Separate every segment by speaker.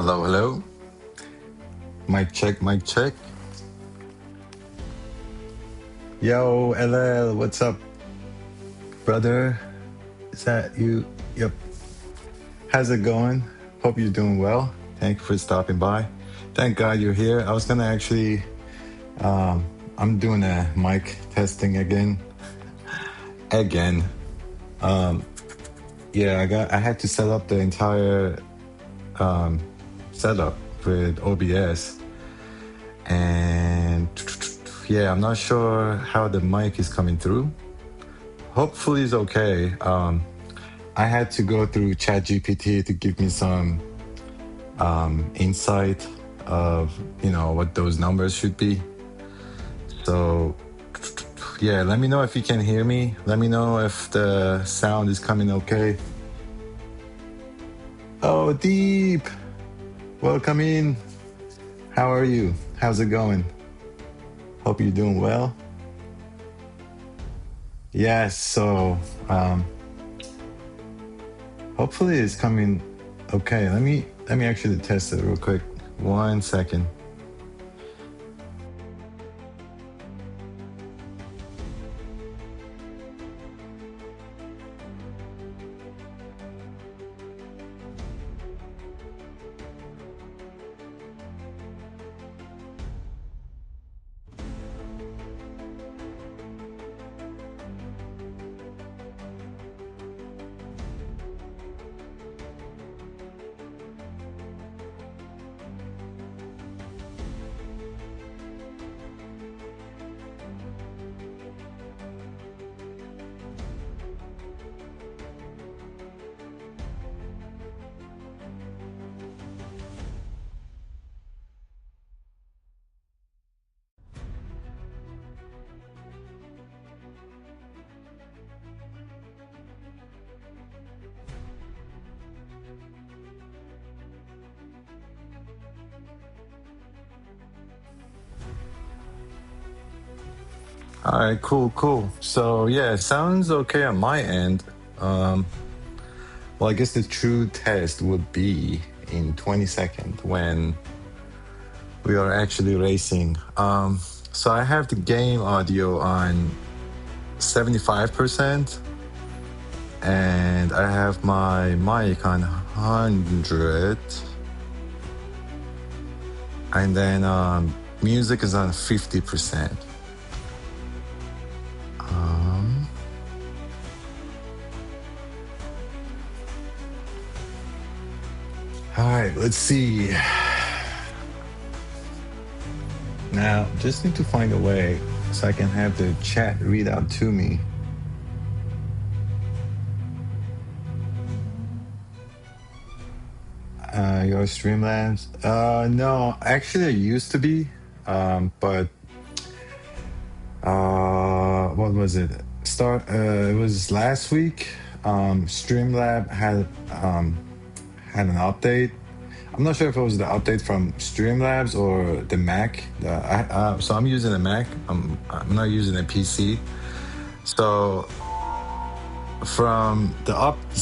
Speaker 1: Hello, hello. Mic check, mic check. Yo, LL, what's up, brother? Is that you? Yep. How's it going? Hope you're doing well. Thank you for stopping by. Thank God you're here. I was gonna actually, I'm doing a mic testing again. Again. Yeah, I had to set up the entire setup with OBS, and yeah, I'm not sure how the mic is coming through. Hopefully it's okay. I had to go through ChatGPT to give me some insight of what those numbers should be. So yeah, let me know if you can hear me. Let me know if the sound is coming okay. Oh, Deep, welcome in. How are you? How's it going? Hope you're doing well. Yes, so hopefully it's coming okay. Let me actually test it real quick. 1 second. All right, cool. So yeah, it sounds okay on my end. Well, I guess the true test would be in 20 seconds when we are actually racing. So I have the game audio on 75%, and I have my mic on 100, and then music is on 50%. All right, let's see. Now, just need to find a way so I can have the chat read out to me. Your Streamlabs? No, actually, I used to be, but what was it? It was last week. Streamlab had an update. I'm not sure if it was the update from Streamlabs or the Mac. So I'm using a Mac. I'm not using a PC. So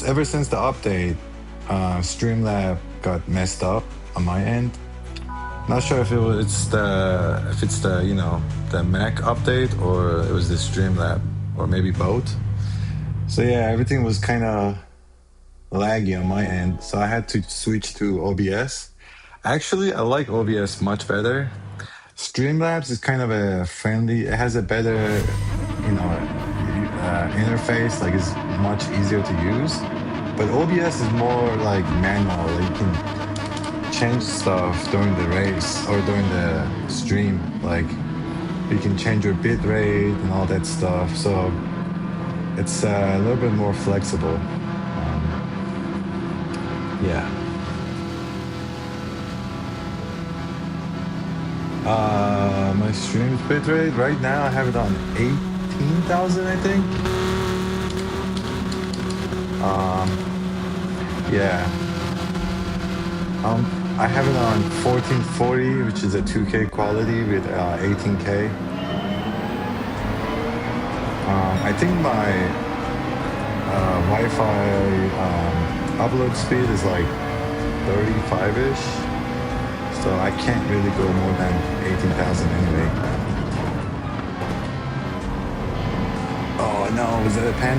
Speaker 1: ever since the update, Streamlab got messed up on my end. Not sure if it's the Mac update or it was the Streamlab or maybe both. So yeah, everything was kind of laggy on my end, so I had to switch to OBS. Actually, I like OBS much better. Streamlabs is kind of it has a better, interface, like it's much easier to use. But OBS is more like manual, like you can change stuff during the race or during the stream. Like you can change your bit rate and all that stuff. So it's a little bit more flexible. Yeah. My stream bitrate right now I have it on 18,000, I think. Yeah. I have it on 1440, which is a 2K quality with 18K. I think my Wi-Fi upload speed is like 35-ish. So I can't really go more than 18,000 anyway. Oh no, was that a pen?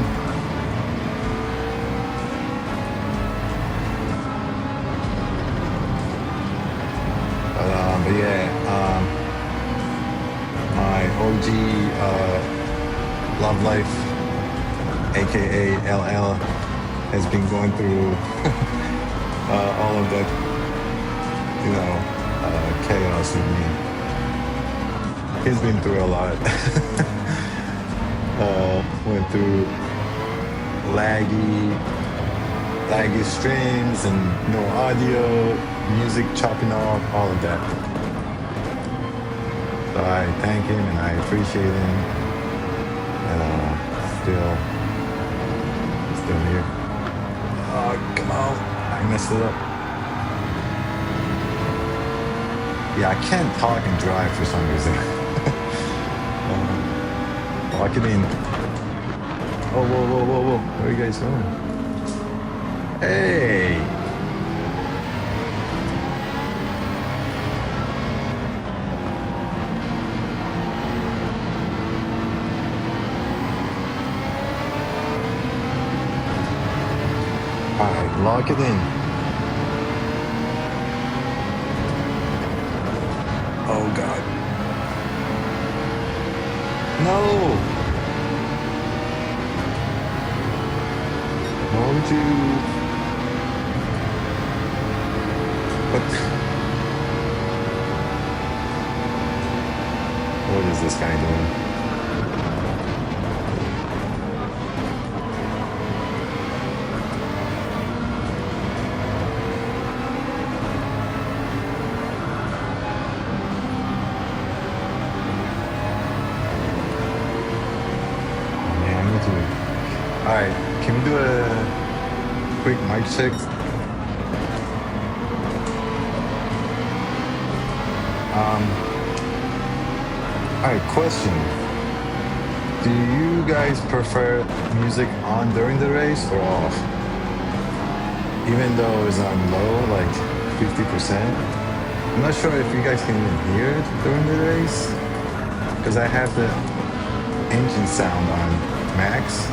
Speaker 1: But yeah, my OG love life, aka LL, has been going through all of that, chaos with me. He's been through a lot. Went through laggy streams and no audio, music chopping off, all of that. So I thank him and I appreciate him. And still here. Oh, come on. I messed it up. Yeah, I can't talk and drive for some reason. Lock it in. Oh, whoa. Where are you guys going? Hey! Alright, lock it in. Oh God. No! Why would you... What is this guy doing? Alright, can we do a quick mic check? Alright, question. Do you guys prefer music on during the race or off? Even though it's on low, like 50%? I'm not sure if you guys can even hear it during the race. Because I have the engine sound on max.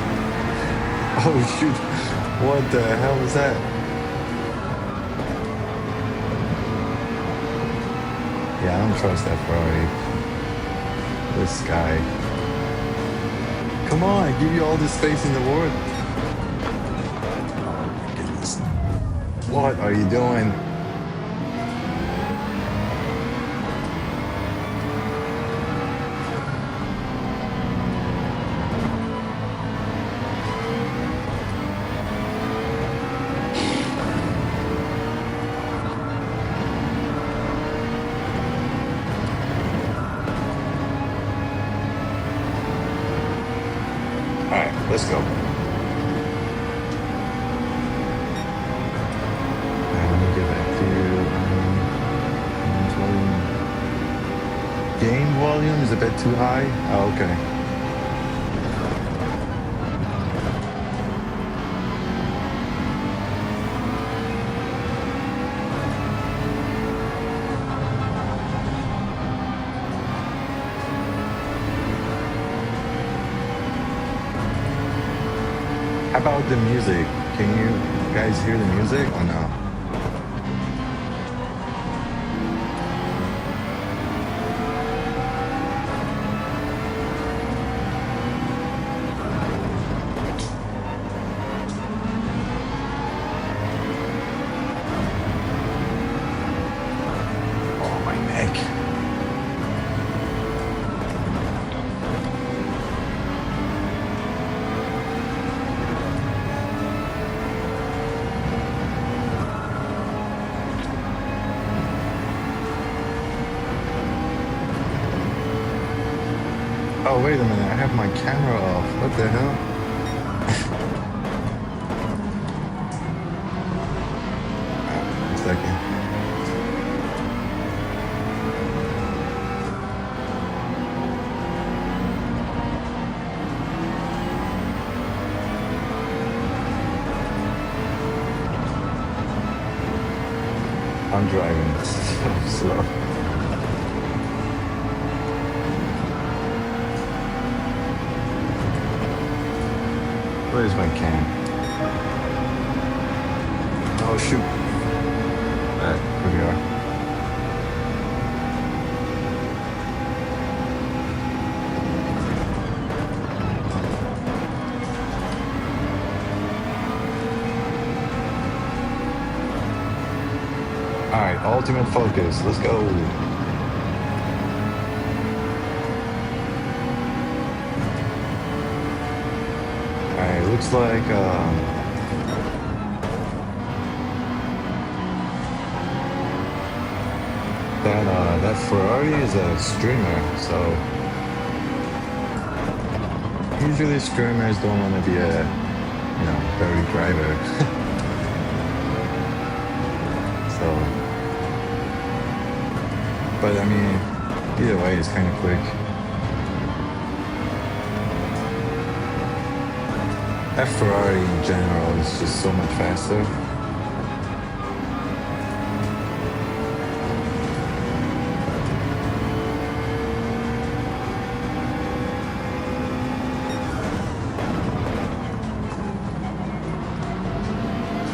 Speaker 1: Oh shoot, what the hell was that? Yeah, I don't trust that Ferrari. This guy. Come on, I give you all the space in the world. Oh my goodness. What are you doing? Let's go. Let me get back to game volume is a bit too high. Oh, okay. How about the music? Can you guys hear the music or no? Oh, my neck. Oh, wait a minute, I have my camera off. What the hell? One second. I'm driving slow. Where's my can? Oh shoot. Here we are. Alright, ultimate focus. Let's go. Alright, looks like that Ferrari is a streamer, so usually streamers don't want to be a very driver. So, but I mean, either way, it's kind of quick. That Ferrari in general is just so much faster.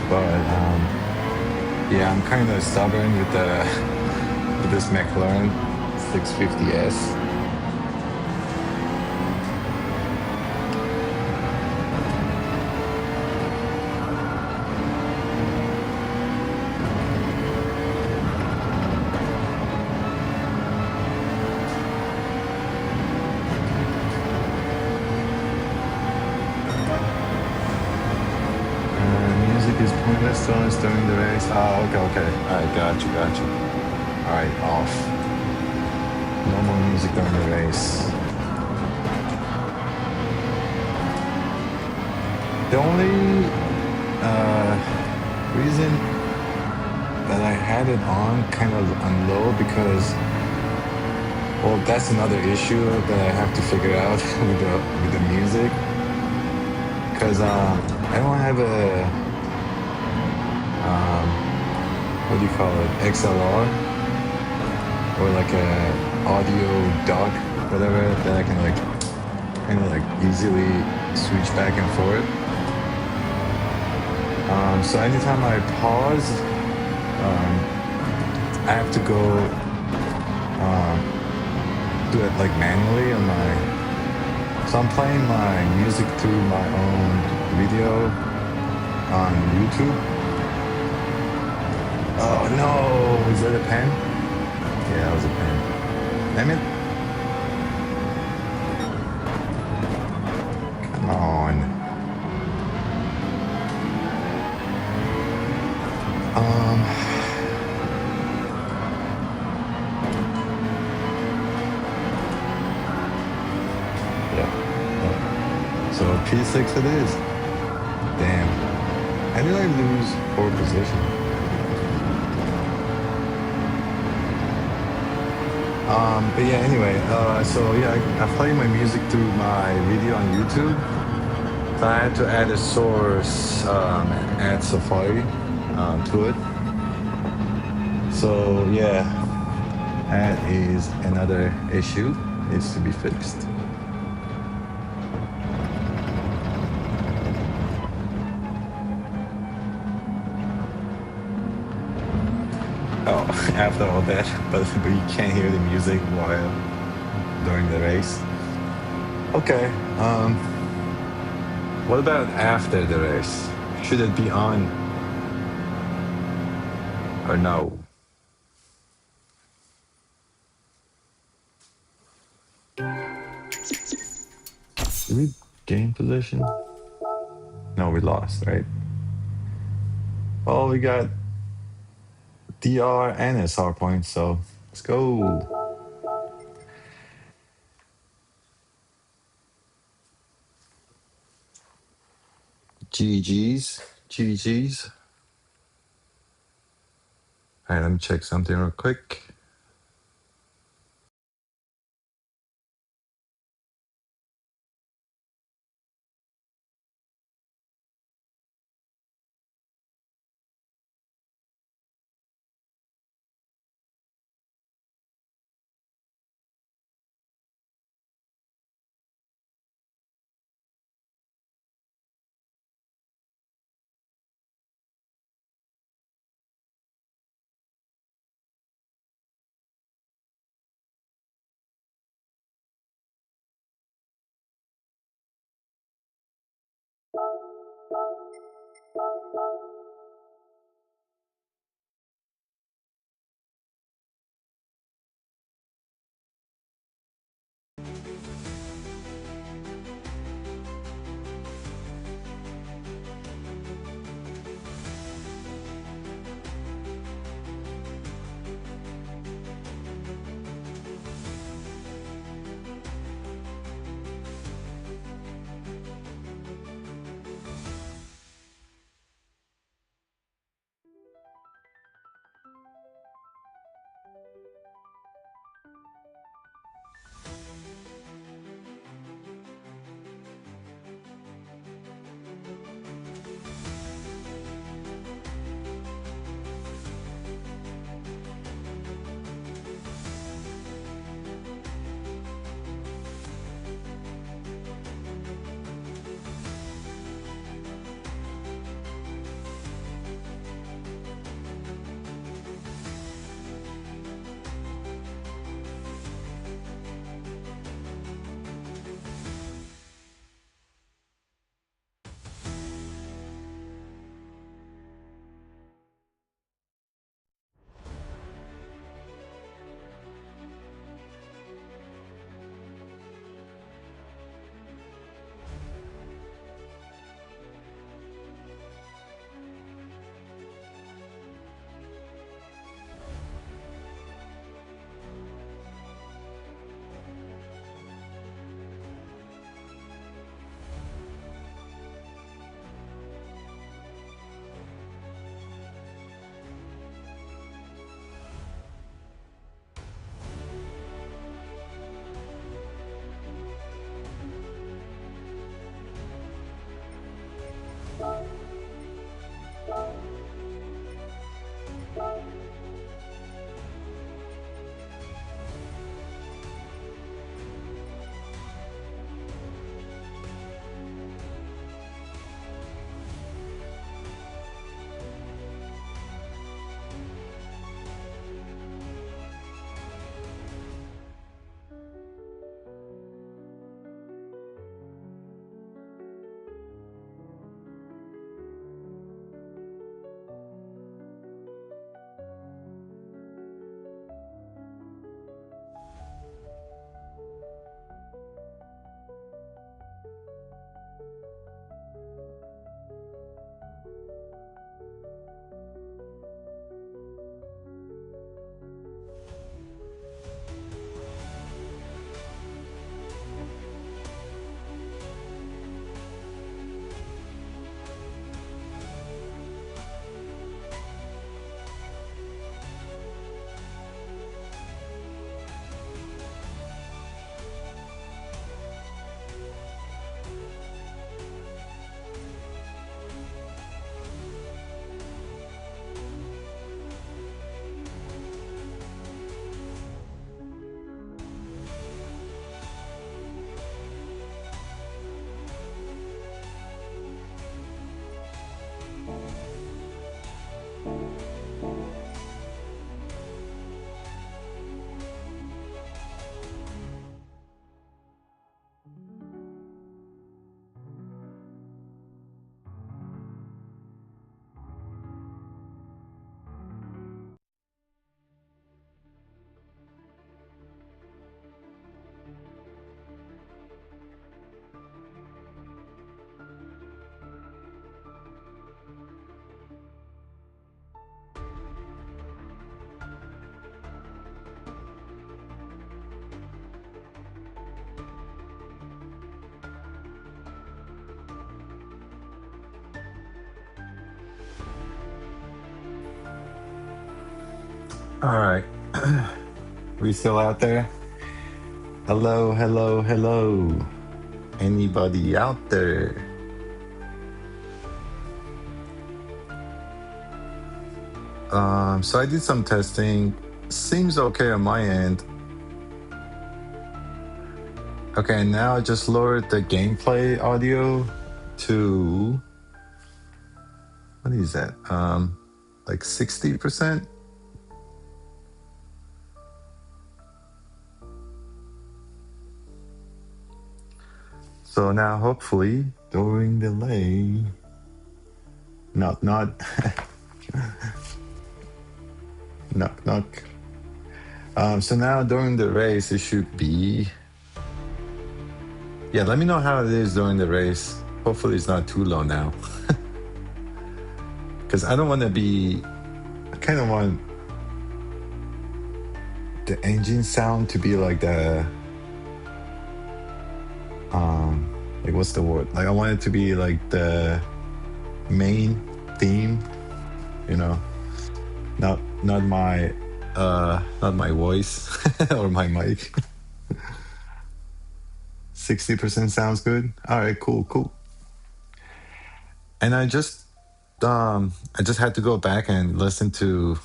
Speaker 1: But yeah, I'm kind of stubborn with this McLaren 650S. Is pointless zones during the race. Oh, okay. Alright, got you. Alright, off. No more music during the race. The only reason that I had it on kind of on low because, well, that's another issue that I have to figure out with the music. Because I don't have a what do you call it, XLR or like a audio dock, whatever, that I can kind of easily switch back and forth. So anytime I pause, I have to go do it manually on my. So I'm playing my music through my own video on YouTube. Oh no, is that a pen? Yeah, that was a pen. Damn it. Come on. Yeah. So P6 it is. Damn. How did I lose pole position? But yeah, anyway, so yeah, I play my music through my video on YouTube. So I had to add a source, add Safari to it. So yeah, that is another issue, needs to be fixed. Oh, after all that, but you can't hear the music while during the race. Okay, what about after the race? Should it be on or no? Did we gain position? No, we lost, right? Well, we got DR and SR points, so let's go. GG's. All right, let me check something real quick. All right. We still out there? Hello, hello, hello. Anybody out there? So I did some testing. Seems okay on my end. Okay, now I just lowered the gameplay audio to what is that? Like 60%. So now hopefully during delay. Knock, knock. Knock, knock. So now during the race, it should be. Yeah, let me know how it is during the race. Hopefully, it's not too low now. Because I don't want to be. I kind of want the engine sound to be like the. Like, what's the word? Like, I want it to be like the main theme, you know, not my not my voice or my mic. 60% sounds good. All right, cool, cool. And I just had to go back and listen to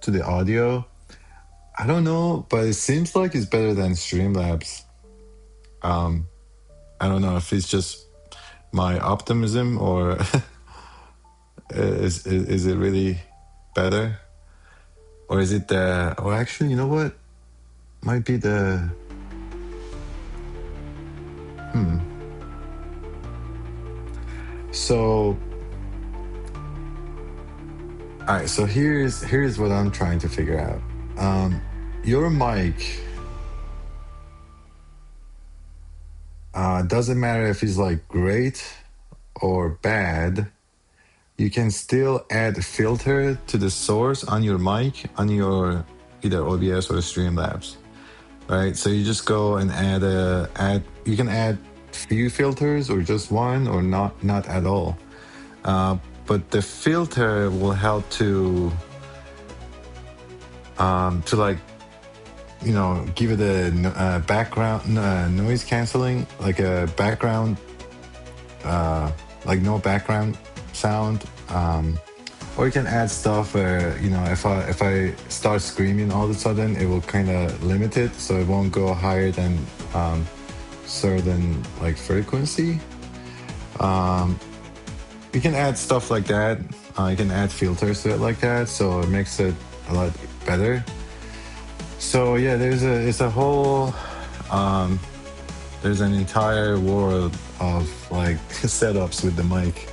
Speaker 1: the audio. I don't know, but it seems like it's better than Streamlabs. I don't know if it's just my optimism or is it really better, or is it the? Or actually, you know what? Might be the. So, all right. So here's what I'm trying to figure out. Your mic doesn't matter if it's like great or bad. You can still add a filter to the source on your mic on your either OBS or Streamlabs, right? So you just go and add. You can add few filters or just one or not at all. But the filter will help to like, you know, give it a background noise canceling, like a background, like no background sound. Or you can add stuff where, you know, if I start screaming all of a sudden, it will kind of limit it, so it won't go higher than certain like frequency. You can add stuff like that. You can add filters to it like that, so it makes it a lot better. So yeah, it's a whole there's an entire world of like setups with the mic.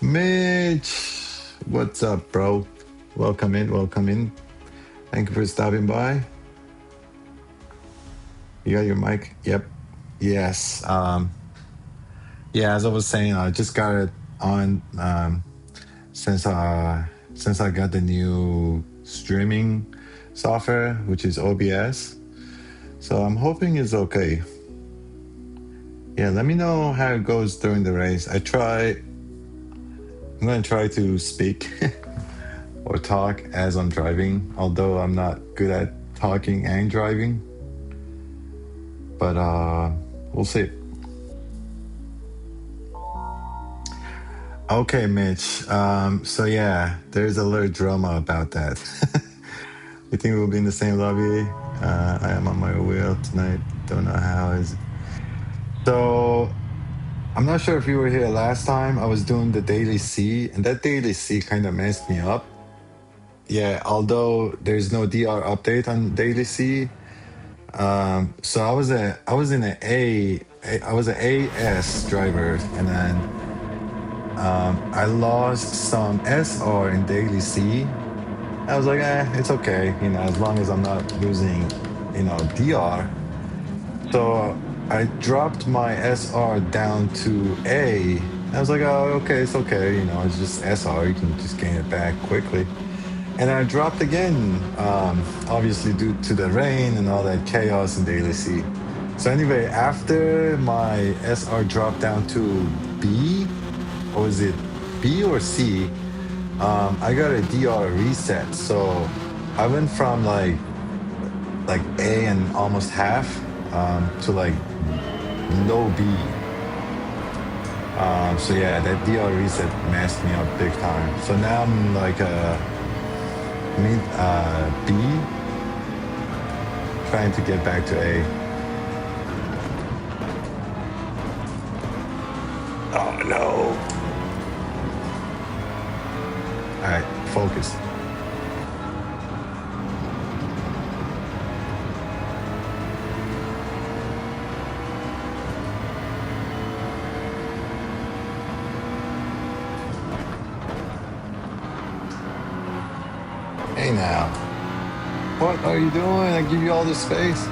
Speaker 1: Mitch, what's up, bro? Welcome in, welcome in. Thank you for stopping by. You got your mic? Yep. Yes. Yeah, as I was saying, I just got it on since I got the new streaming software, which is OBS. So I'm hoping it's okay. Yeah, let me know how it goes during the race. I'm gonna try to speak or talk as I'm driving, although I'm not good at talking and driving. But we'll see. Okay, Mitch. So yeah, there's a little drama about that. You think we'll be in the same lobby? I am on my wheel tonight. Don't know how is. So I'm not sure if you were here last time. I was doing the daily C, and that daily C kind of messed me up. Yeah, although there's no DR update on daily C. So I was in I was an AS driver, and then I lost some SR in daily C. I was like, it's okay, you know, as long as I'm not losing, you know, DR. So I dropped my SR down to A. I was like, oh, okay, it's okay, you know, it's just SR, you can just gain it back quickly. And I dropped again, obviously due to the rain and all that chaos in daily C. So anyway, after my SR dropped down to B, or is it B or C? I got a DR reset. So I went from like A and almost half to like low B. So yeah, that DR reset messed me up big time. So now I'm like mid B, trying to get back to A. Oh no. All right, focus. Hey now. What are you doing? I give you all this space.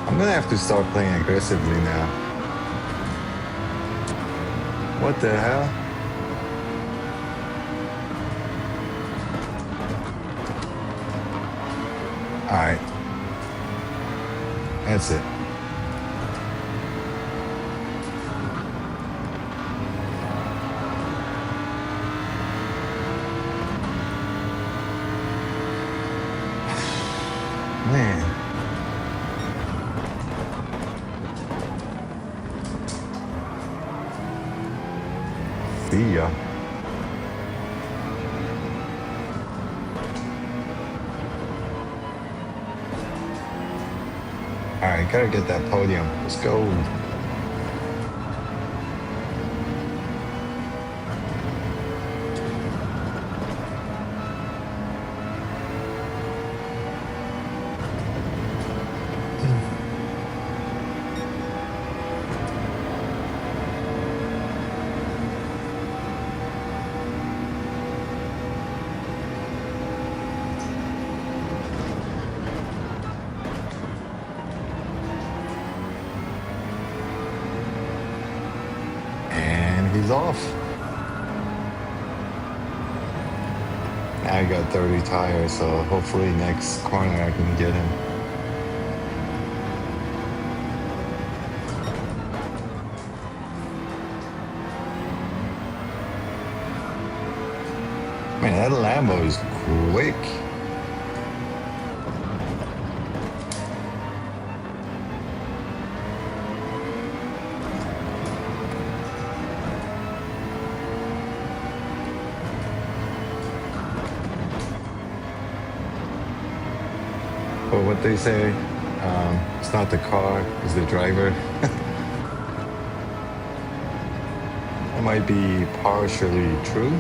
Speaker 1: I'm gonna have to start playing aggressively now. What the hell? Alright. That's it. Man. See ya. Alright, gotta get that podium. Let's go. He's off. I got 30 tires, so hopefully next corner I can get him. Man, that Lambo is quick. But what they say, it's not the car, it's the driver. It might be partially true.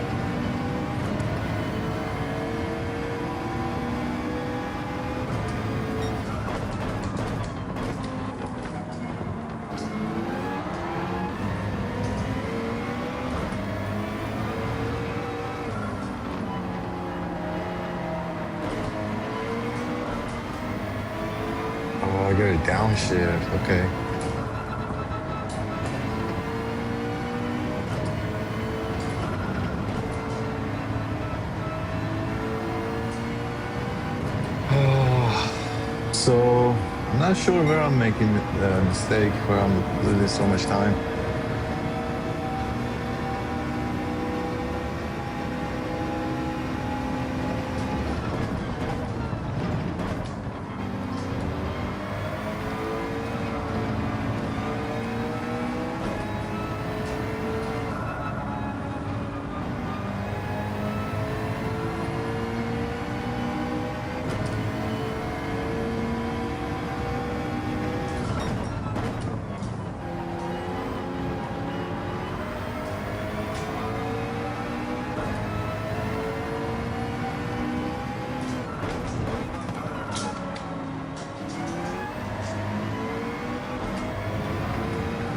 Speaker 1: I got a downshift, okay. So, I'm not sure where I'm making the mistake, where I'm losing so much time.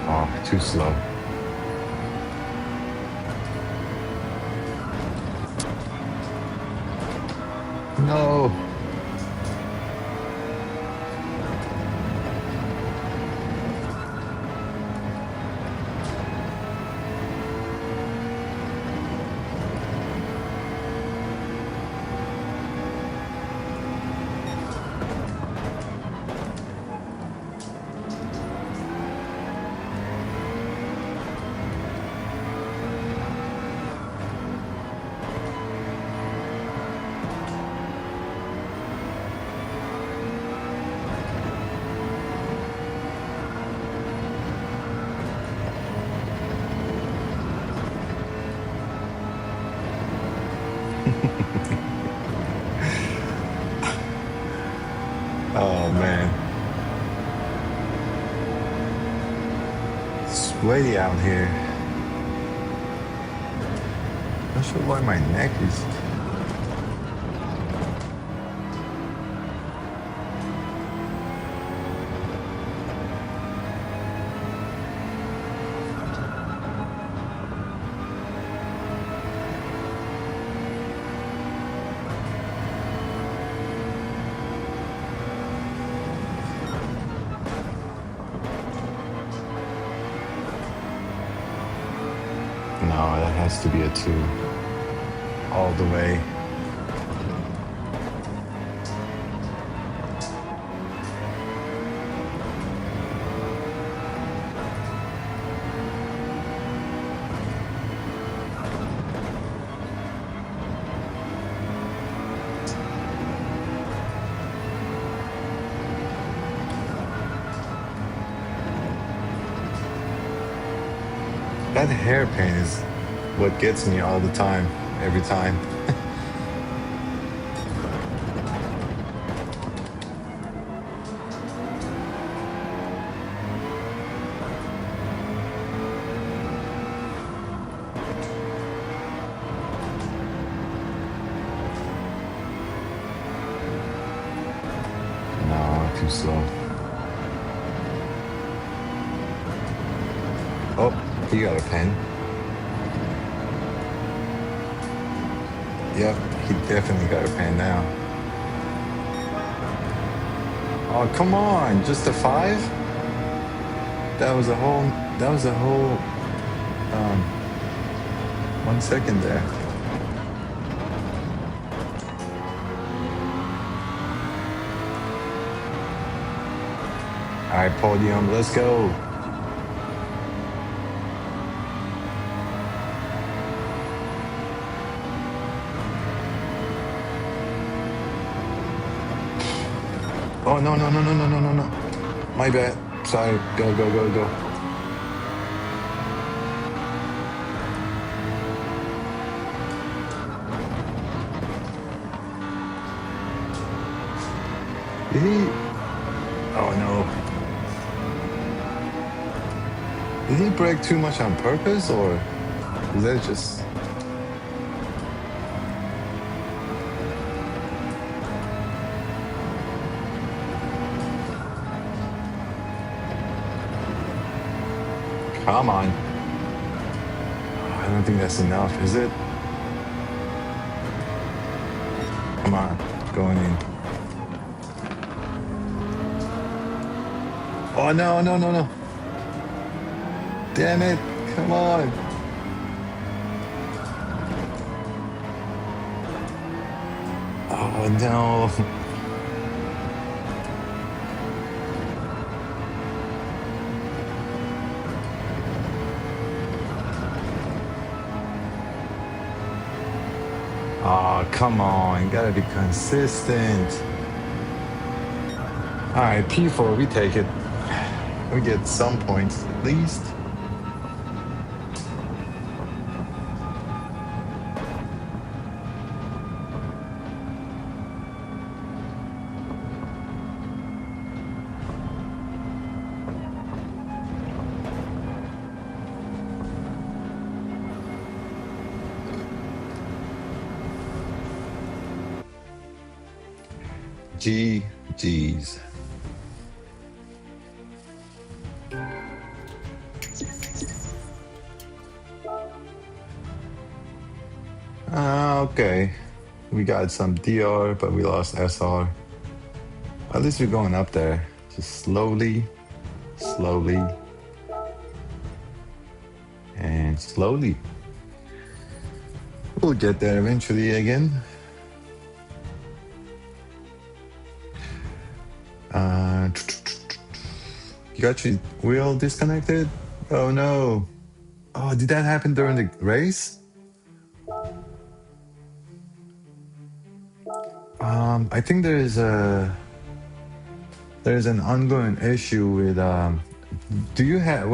Speaker 1: Oh, too slow. No. Oh man. Sweaty out here. Not sure why my neck is. No, that has to be a 2. All the way. That hairpin is what gets me all the time, every time. No, too slow. Oh, he got a pen. Yep, he definitely got a pen now. Oh, come on, just a 5? That was a whole 1 second there. All right, podium, let's go. Oh, no, no, no, no, no, no, no, no. My bad. Sorry. Go, go, go, go. Did he? Oh, no. Did he brake too much on purpose, or is that just... Come on. Oh, I don't think that's enough, is it? Come on, going in. Oh, no, no, no, no. Damn it, come on. Oh, no. Oh, come on, you gotta be consistent. All right, P4, we take it. We get some points at least. GG's. Okay. We got some DR, but we lost SR. At least we're going up there. Just slowly, slowly, and slowly. We'll get there eventually again. You got your wheel disconnected? Oh no. Oh, did that happen during the race? I think there's an ongoing issue with do you have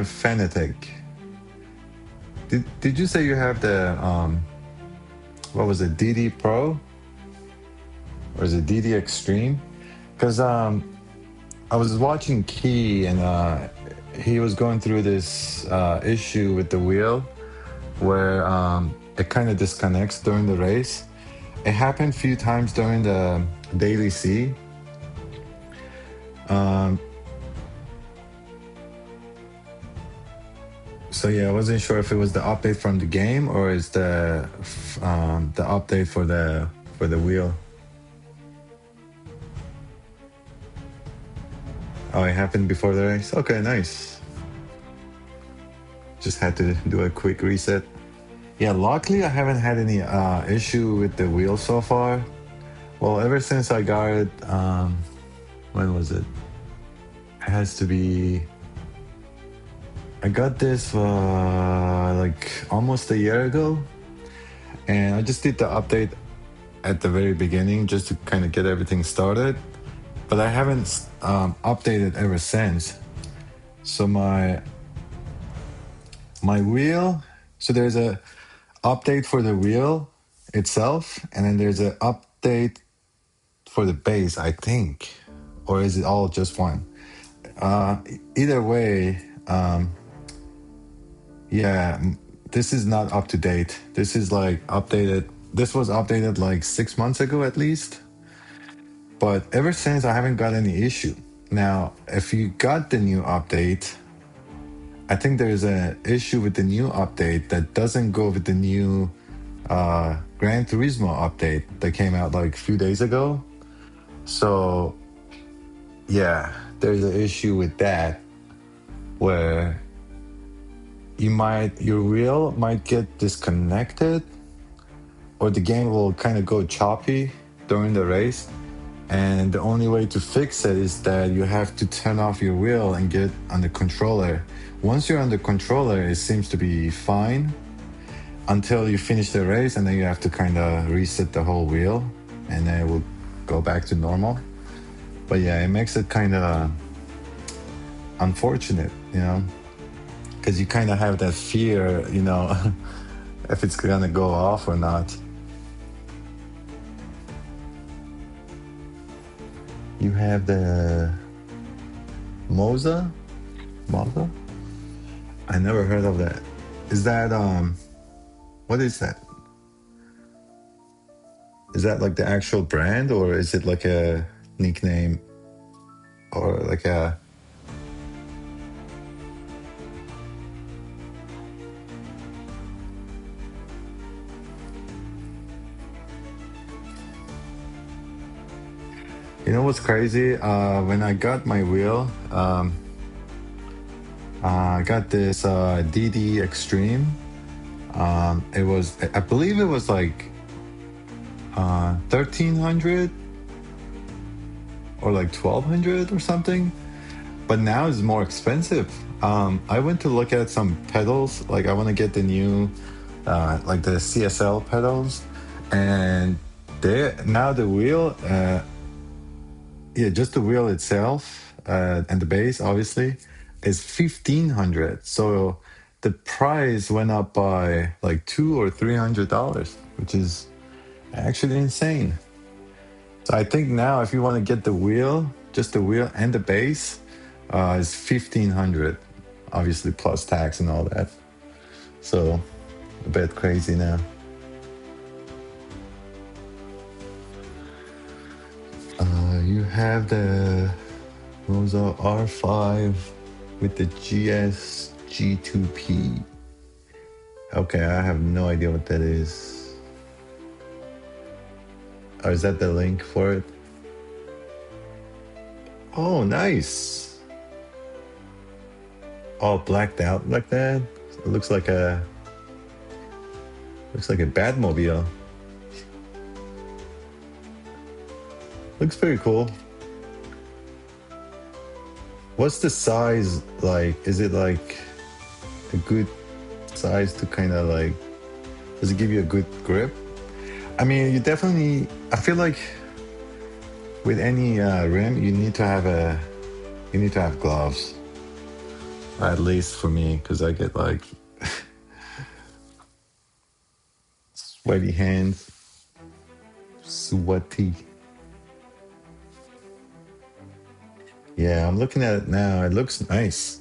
Speaker 1: FANATEC? Did you say you have the what was it, DD Pro? Or is it DD Extreme? Because I was watching Key and he was going through this issue with the wheel where it kind of disconnects during the race. It happened a few times during the Daily C. So yeah, I wasn't sure if it was the update from the game or is the update for the wheel. Oh, it happened before the race. Okay, nice. just had to do a quick reset. Yeah, luckily I haven't had any issue with the wheel so far. Well, ever since I got it, when was it? It has to be. I got this like almost a year ago, and I just did the update at the very beginning just to kind of get everything started. But I haven't updated ever since. So my wheel. So there's a update for the wheel itself, and then there's an update for the base, I think, or is it all just one? Either way, yeah, this is not up to date. This is like updated. This was updated like 6 months ago at least. But ever since, I haven't got any issue. Now, if you got the new update, I think there's an issue with the new update that doesn't go with the new Gran Turismo update that came out like a few days ago. So, yeah, there's an issue with that where your wheel might get disconnected, or the game will kind of go choppy during the race. And the only way to fix it is that you have to turn off your wheel and get on the controller. Once you're on the controller, it seems to be fine until you finish the race, and then you have to kind of reset the whole wheel, and then it will go back to normal. But yeah, it makes it kind of unfortunate, because you kind of have that fear, if it's gonna go off or not. You have the Moza? I never heard of that. Is that what is that? Is that like the actual brand, or is it like a nickname, or like a? You know what's crazy? When I got my wheel, I got this DD Extreme. It was, I believe it was like 1,300 or like 1,200 or something. But now it's more expensive. I went to look at some pedals. Like I want to get the new, like the CSL pedals, and now the wheel. Yeah, just the wheel itself and the base, obviously, is 1,500. So the price went up by like $200 or $300, which is actually insane. So I think now, if you want to get the wheel, just the wheel and the base, is 1,500, obviously plus tax and all that. So a bit crazy now. You have the Rosa R5 with the GS G2P. Okay, I have no idea what that is. Or is that the link for it? Oh, nice. All blacked out like that. It looks like a Batmobile. Looks pretty cool. What's the size like? Is it like a good size to kind of like, does it give you a good grip? I mean, you definitely, I feel like with any rim, you need to have gloves. At least for me, because I get like sweaty hands, sweaty. Yeah, I'm looking at it now. It looks nice.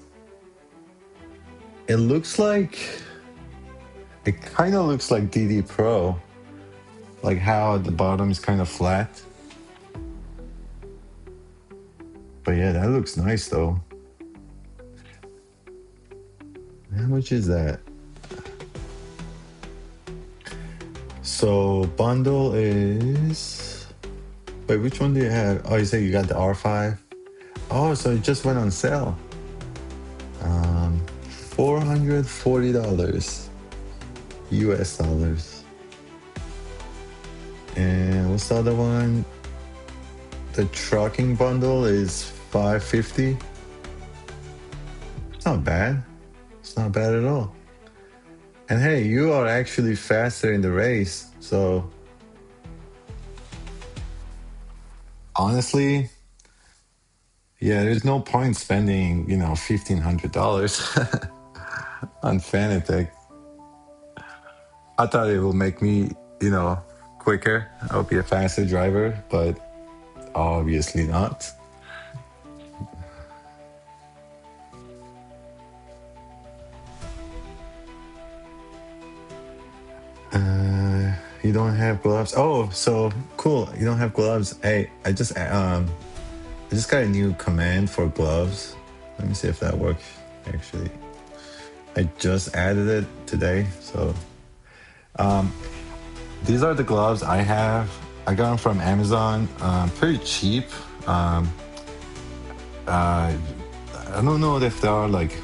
Speaker 1: It kind of looks like DD Pro, like how the bottom is kind of flat. But yeah, that looks nice though. How much is that? So bundle is, wait, which one do you have? Oh, you say you got the R5. Oh, so it just went on sale. $440 US dollars. And what's the other one? The trucking bundle is 550. It's not bad. It's not bad at all. And hey, you are actually faster in the race. So honestly, yeah, there's no point spending, $1,500 on FANATEC. I thought it will make me, quicker. I'll be a faster driver, but obviously not. You don't have gloves. Oh, so cool. You don't have gloves. Hey, I just got a new command for gloves. Let me see if that works. Actually, I just added it today. So these are the gloves I have. I got them from Amazon. Pretty cheap. I don't know if they are like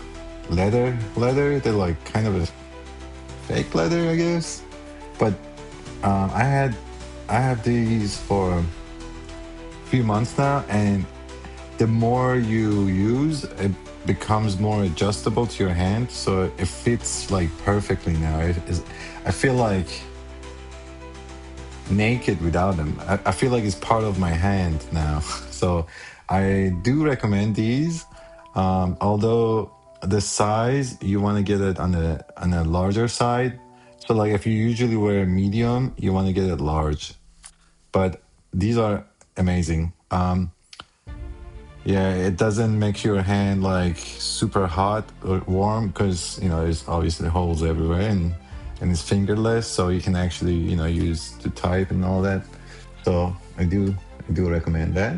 Speaker 1: leather. They're like kind of a fake leather, I guess. But I have these for a few months now, and the more you use, it becomes more adjustable to your hand, so it fits like perfectly now. I feel like naked without them. I feel like it's part of my hand now. So I do recommend these. Although the size, you want to get it on a larger side. So like if you usually wear a medium, you want to get it large. But these are amazing. Yeah, it doesn't make your hand like super hot or warm because there's obviously holes everywhere, and it's fingerless, so you can actually use to type and all that. So I do recommend that.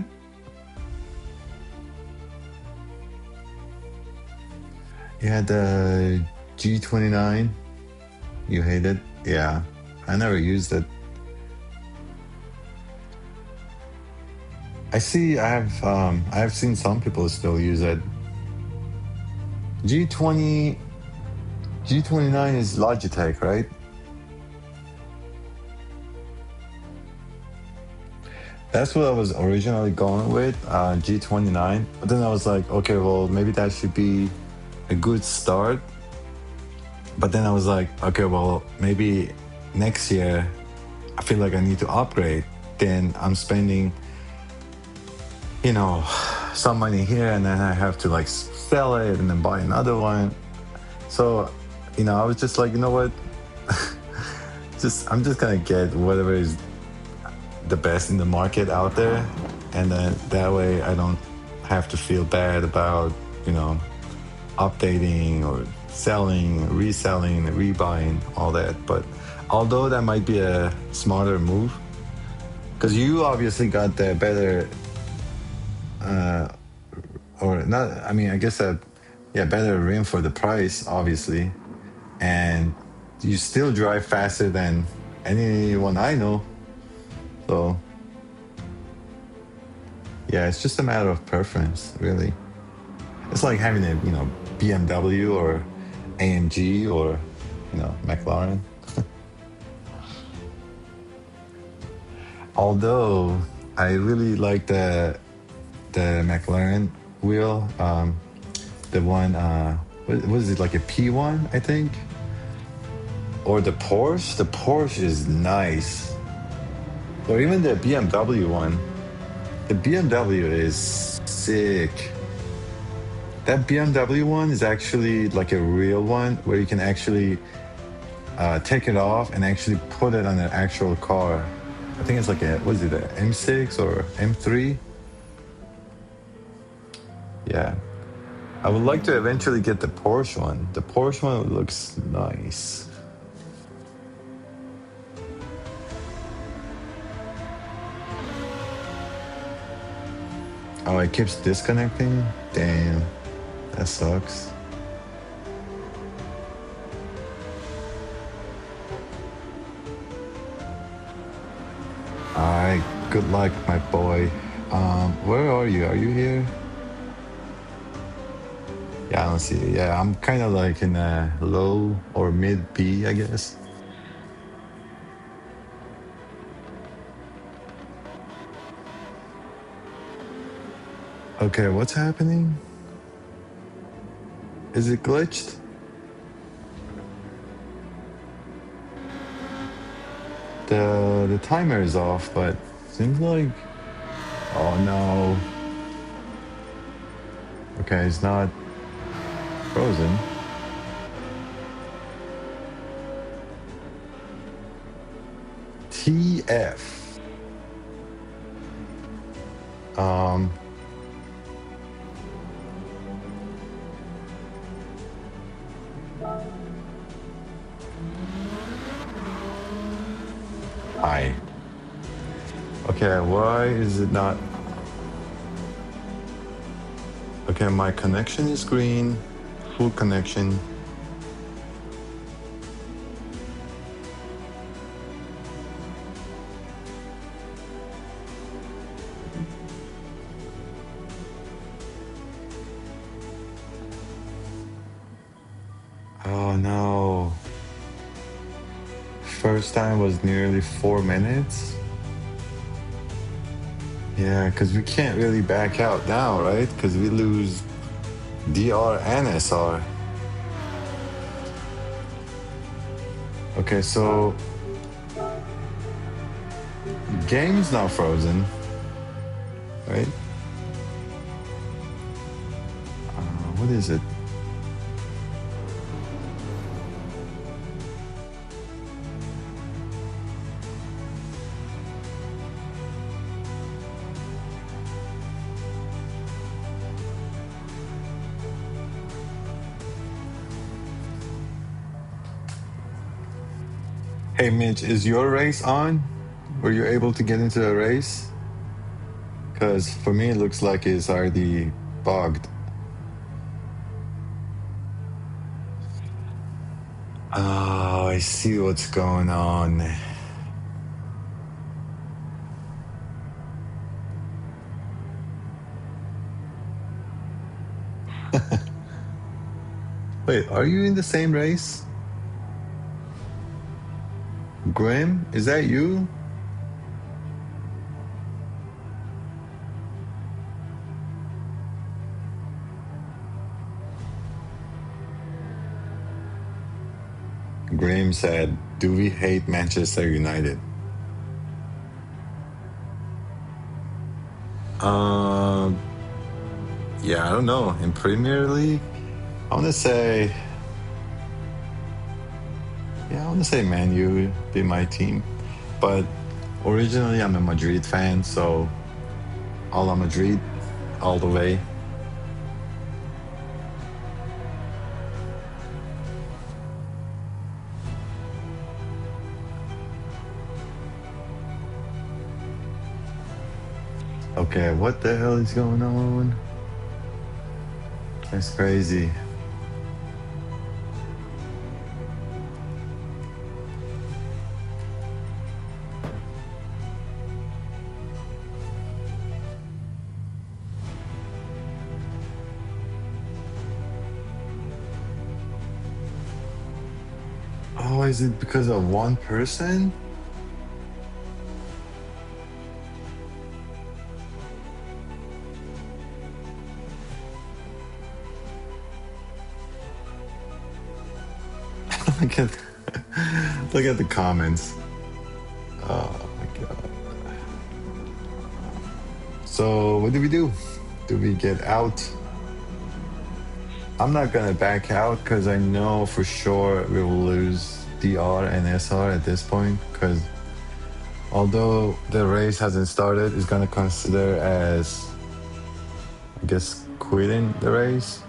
Speaker 1: You had the G29. You hate it? Yeah, I never used it. I have seen some people still use it. G20 G29 is Logitech, right? That's what I was originally going with, G29. But then I was like, okay, well, maybe that should be a good start. But then I was like, okay, well, maybe next year I feel like I need to upgrade. Then I'm spending, you know, some money here, and then I have to like sell it and then buy another one. So, I was just like, you know what? I'm just gonna get whatever is the best in the market out there, and then that way I don't have to feel bad about updating or selling, reselling, rebuying, all that. But although that might be a smarter move, because you obviously got the better, or not, I mean, I guess that, yeah, better rim for the price, obviously. And you still drive faster than anyone I know. So, yeah, it's just a matter of preference, really. It's like having a, BMW or AMG or, McLaren. Although I really like the McLaren wheel, the one, what is it, like a P1, I think? Or the Porsche? The Porsche is nice. Or even the BMW one. The BMW is sick. That BMW one is actually like a real one where you can actually take it off and actually put it on an actual car. I think it's like what is it, a M6 or M3? Yeah. I would like to eventually get the Porsche one. The Porsche one looks nice. Oh, it keeps disconnecting? Damn. That sucks. Alright, good luck, my boy. Where are you? Are you here? Yeah, I don't see it. Yeah, I'm kind of like in a low or mid B, I guess. Okay, what's happening? Is it glitched? The timer is off, but seems like, oh no. Okay, it's not frozen. TF. Um, Hi. Okay, why is it not? Okay, my connection is green, full connection. Oh no. First time was nearly 4 minutes. Yeah, because we can't really back out now, right? Because we lose DR and SR. Okay, so game's not frozen, right? What is it? Hey Mitch, is your race on? Were you able to get into the race? Because for me, it looks like it's already bugged. Oh, I see what's going on. Wait, are you in the same race? Grim, is that you? Grim said, "Do we hate Manchester United?" Um, yeah, I don't know. In Premier League, I want to say, yeah, I want to say Man U would be my team. But originally, I'm a Madrid fan, so a la Madrid, all the way. Okay, what the hell is going on? That's crazy. Oh, is it because of one person? Look at, look at the comments. Oh my god. So what do we do? Do we get out? I'm not gonna back out because I know for sure we will lose DR and SR at this point. Because although the race hasn't started, it's gonna consider as, I guess, quitting the race,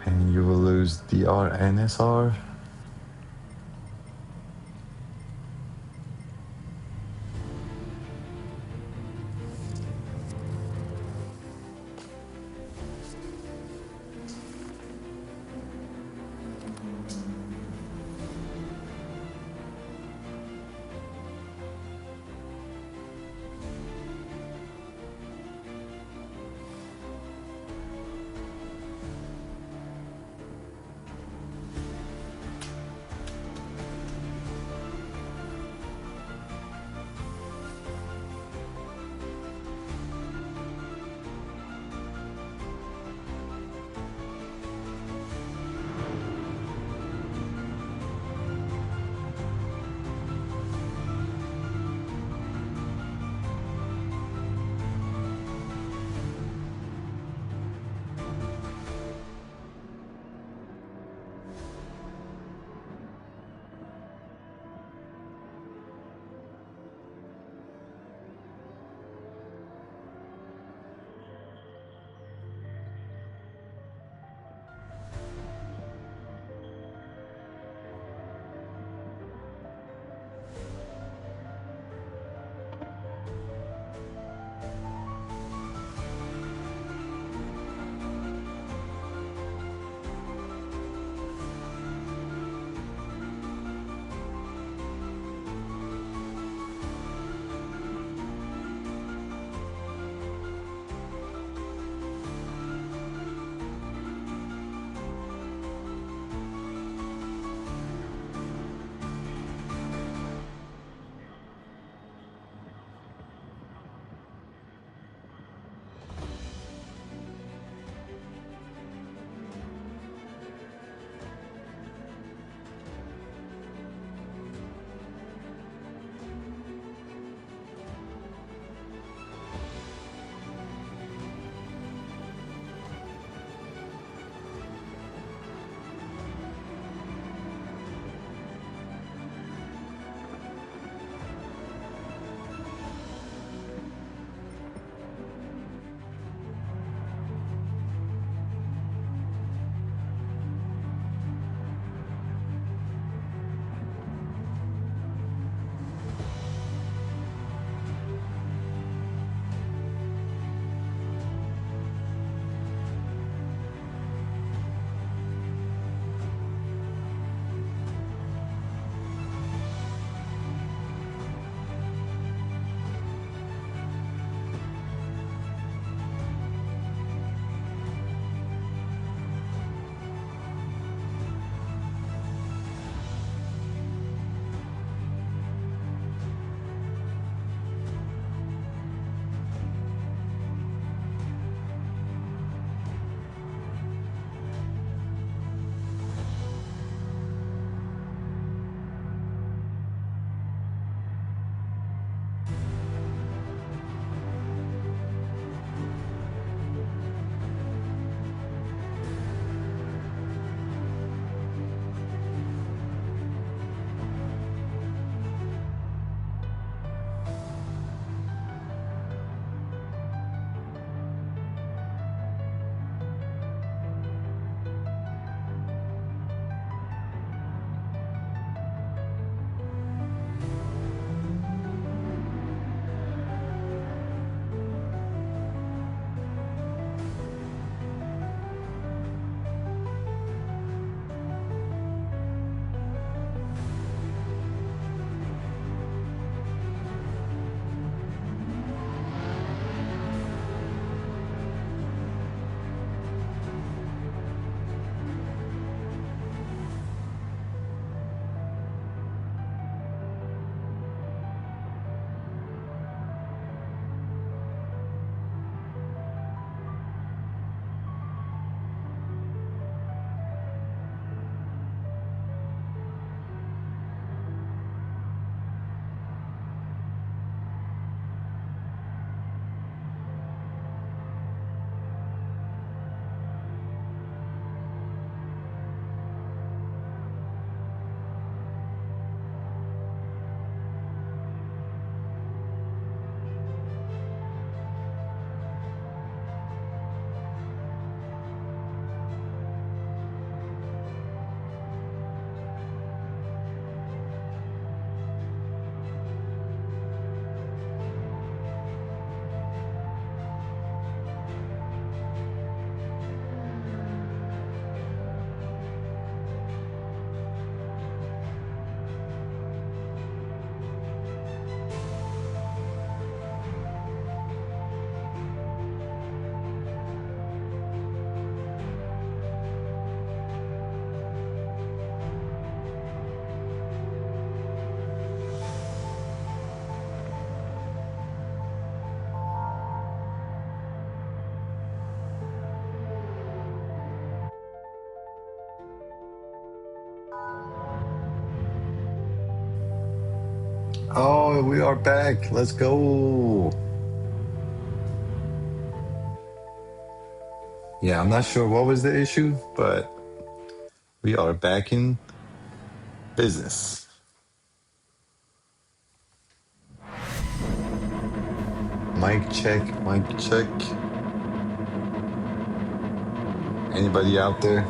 Speaker 1: and you will lose DR and SR. Oh, we are back. Let's go. Yeah, I'm not sure what was the issue, but we are back in business. Mic check, mic check. Anybody out there?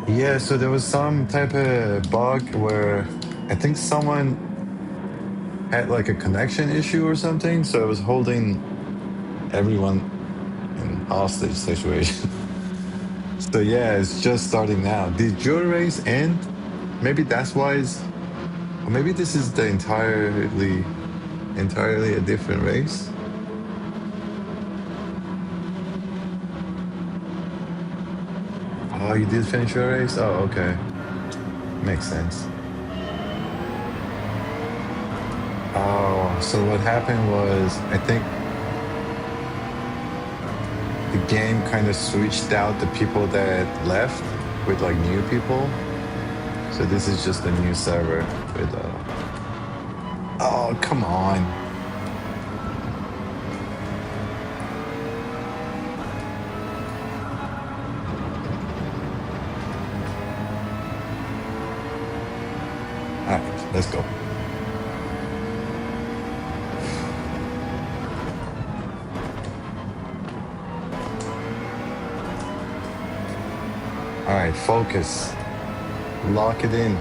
Speaker 1: Yeah, so there was some type of bug where I think someone had like a connection issue or something, so it was holding everyone in hostage situation. So yeah, it's just starting now. Did your race end? Maybe that's why it's, or maybe this is the entirely a different race. Oh, you did finish your race? Oh, okay. Makes sense. Oh, so what happened was I think the game kind of switched out the people that left with like new people. So this is just a new server with oh, come on. All right, let's go. All right, focus. Lock it in.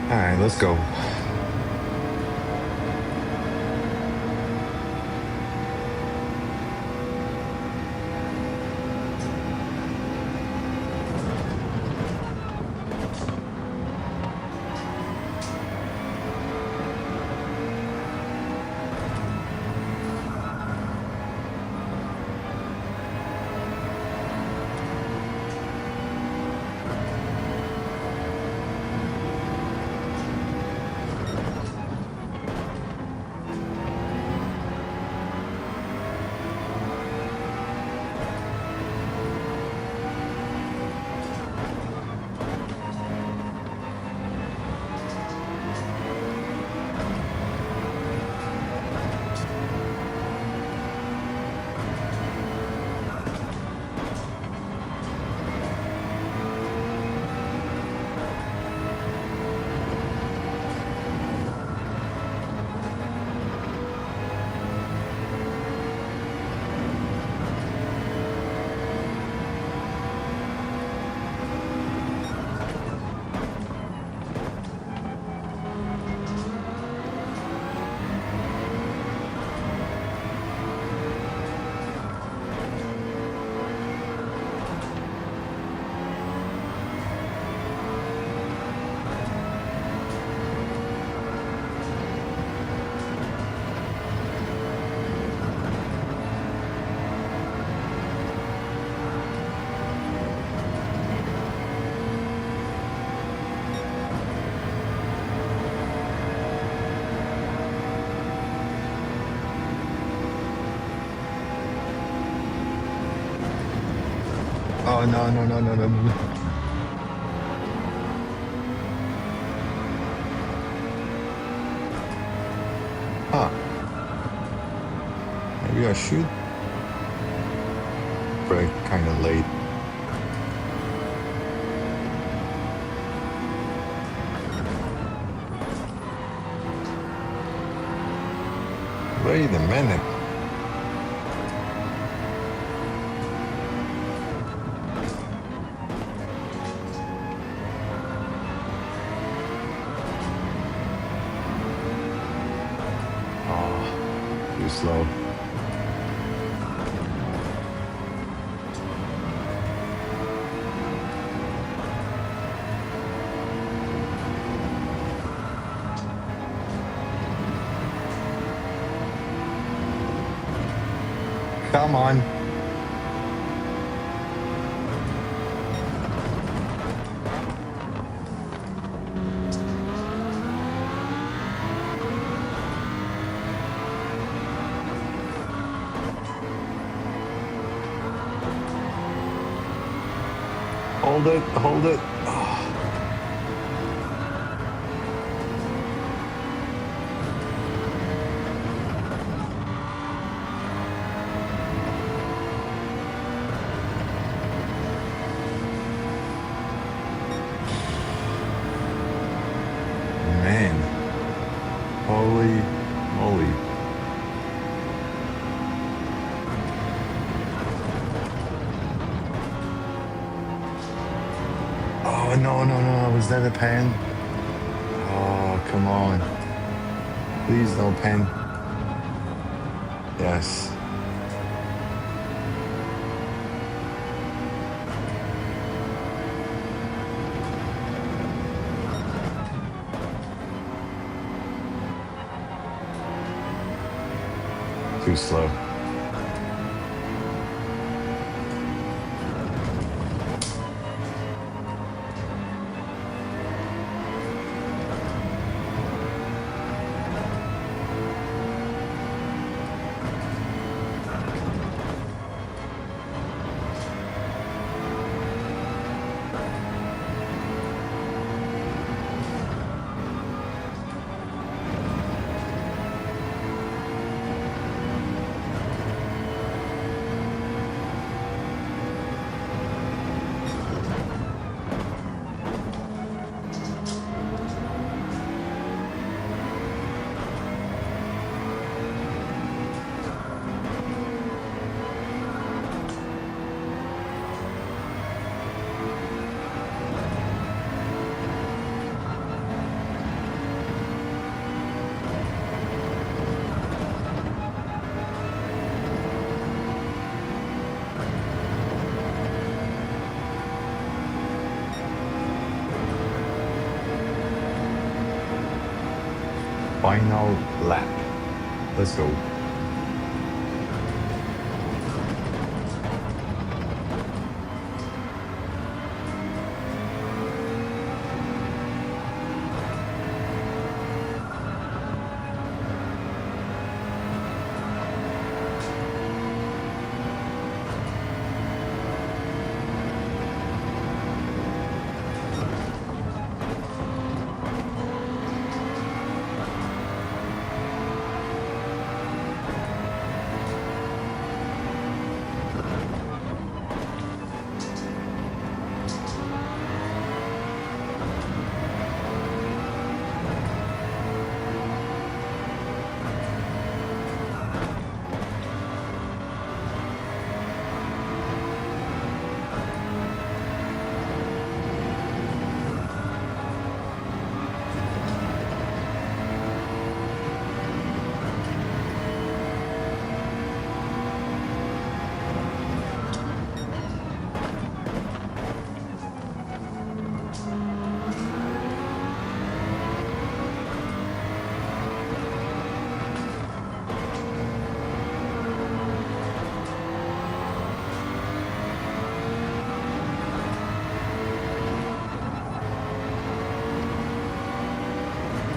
Speaker 1: All right, let's go. Oh no, no, no, no, no, no. Huh. Maybe I should brake kind of late. Wait a minute. Oh, too slow. Come on. Hold it, hold it. Oh, man. Holy moly. Oh, no, no, no. Was that a pen? Oh, come on. Please, no pen. Yes. Too slow. Final lap. Let's go.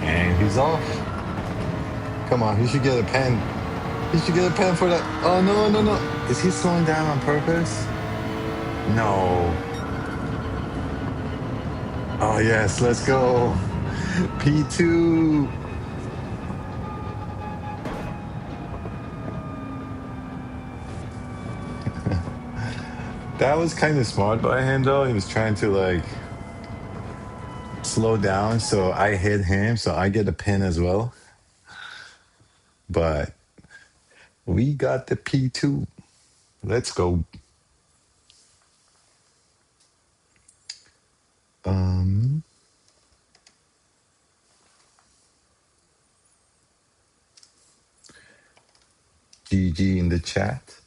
Speaker 1: And he's off. Come on, he should get a pen. He should get a pen for that. Oh, no, no, no. Is he slowing down on purpose? No. Oh, yes, let's go. P2. That was kind of smart by him, though. He was trying to, like, slow down, so I hit him, so I get a pin as well. But We got the P2. Let's go. Um, GG in the chat.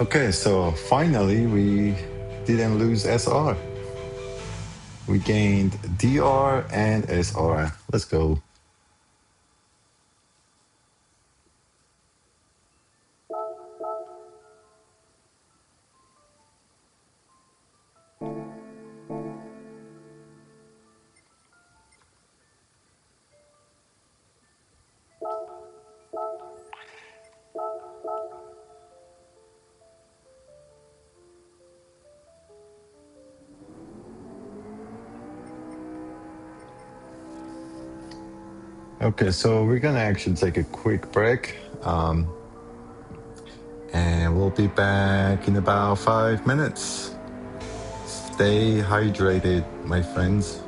Speaker 1: Okay, so finally we didn't lose SR. We gained DR and SR. Let's go. Okay, so we're gonna actually take a quick break. And we'll be back in about 5 minutes. Stay hydrated, my friends.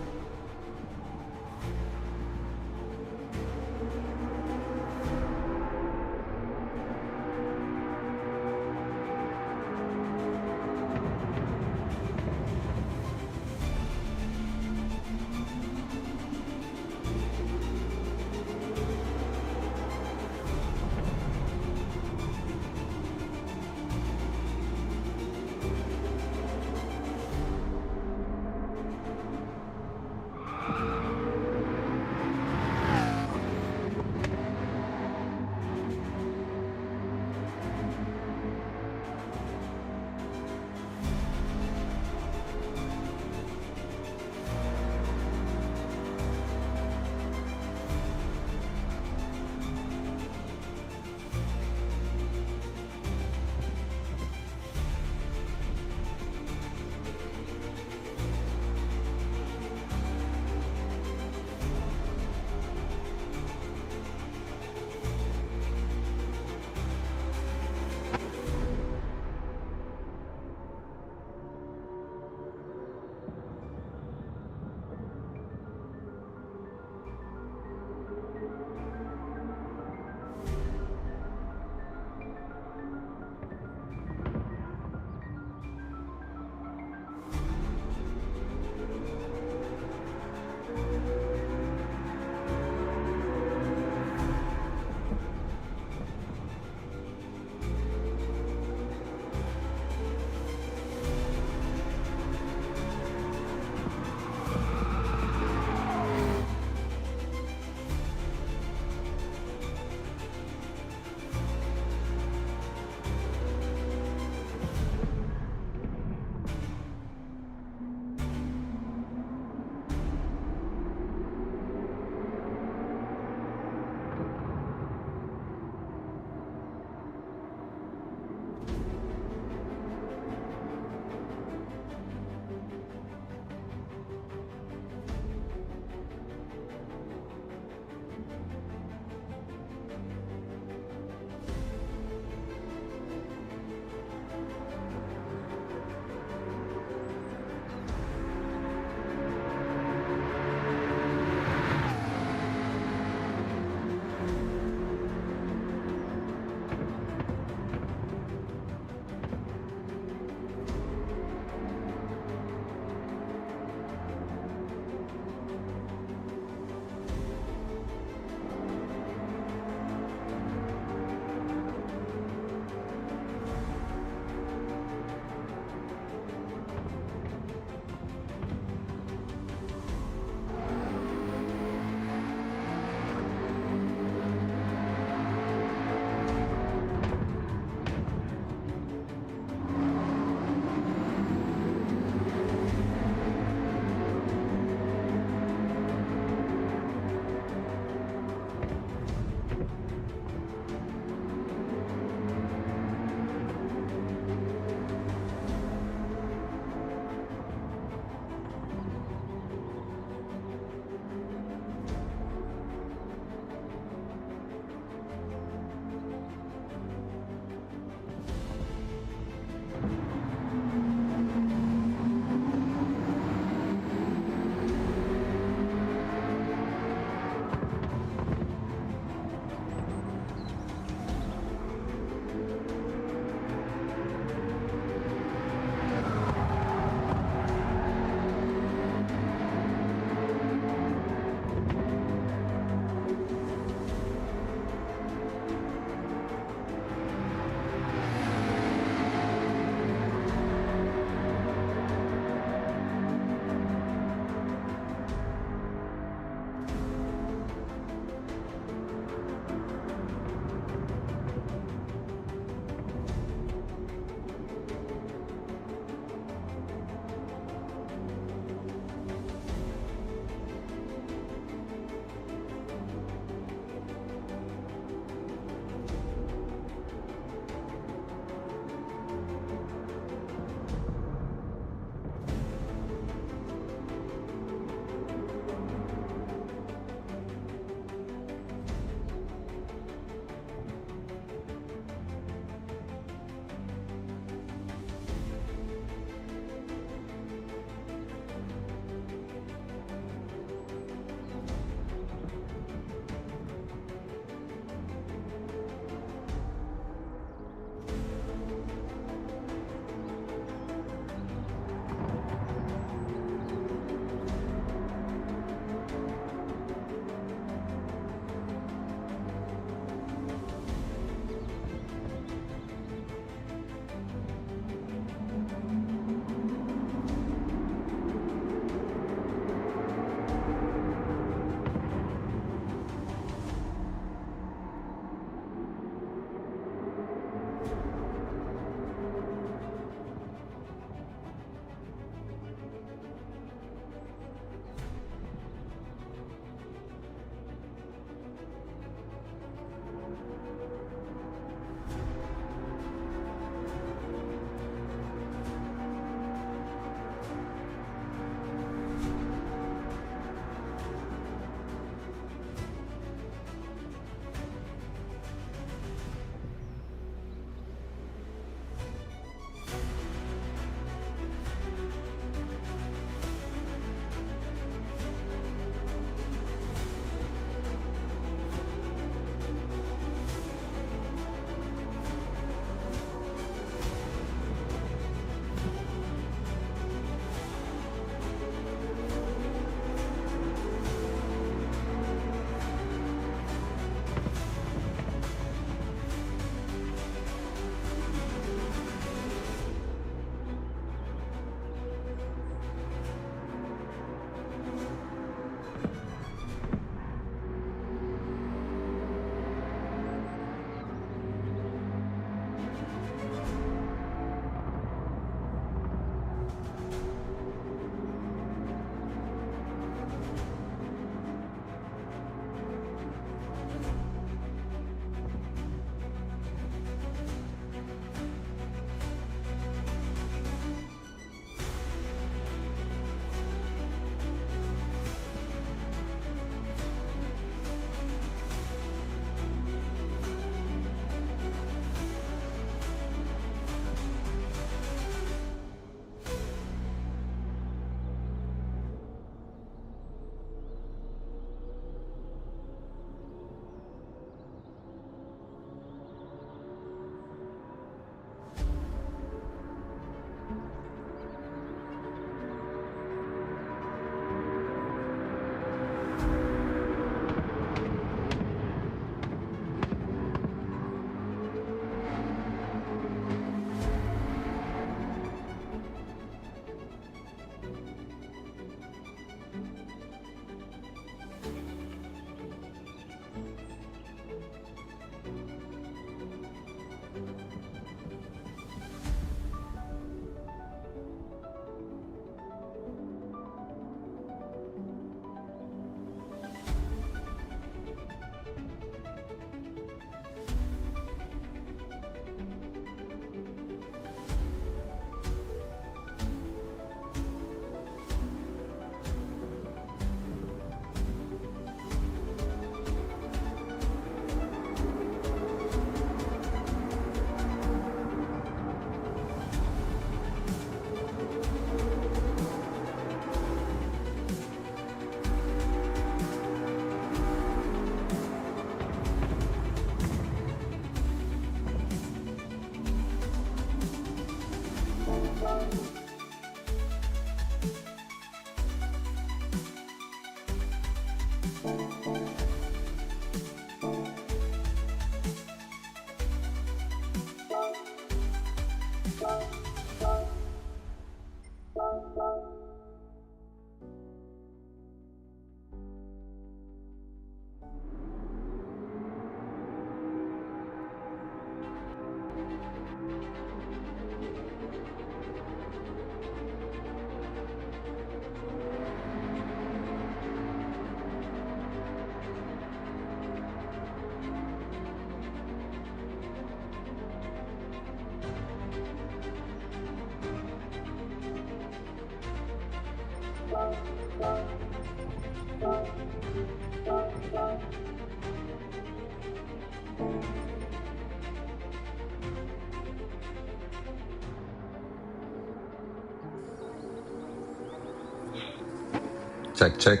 Speaker 1: Check, check.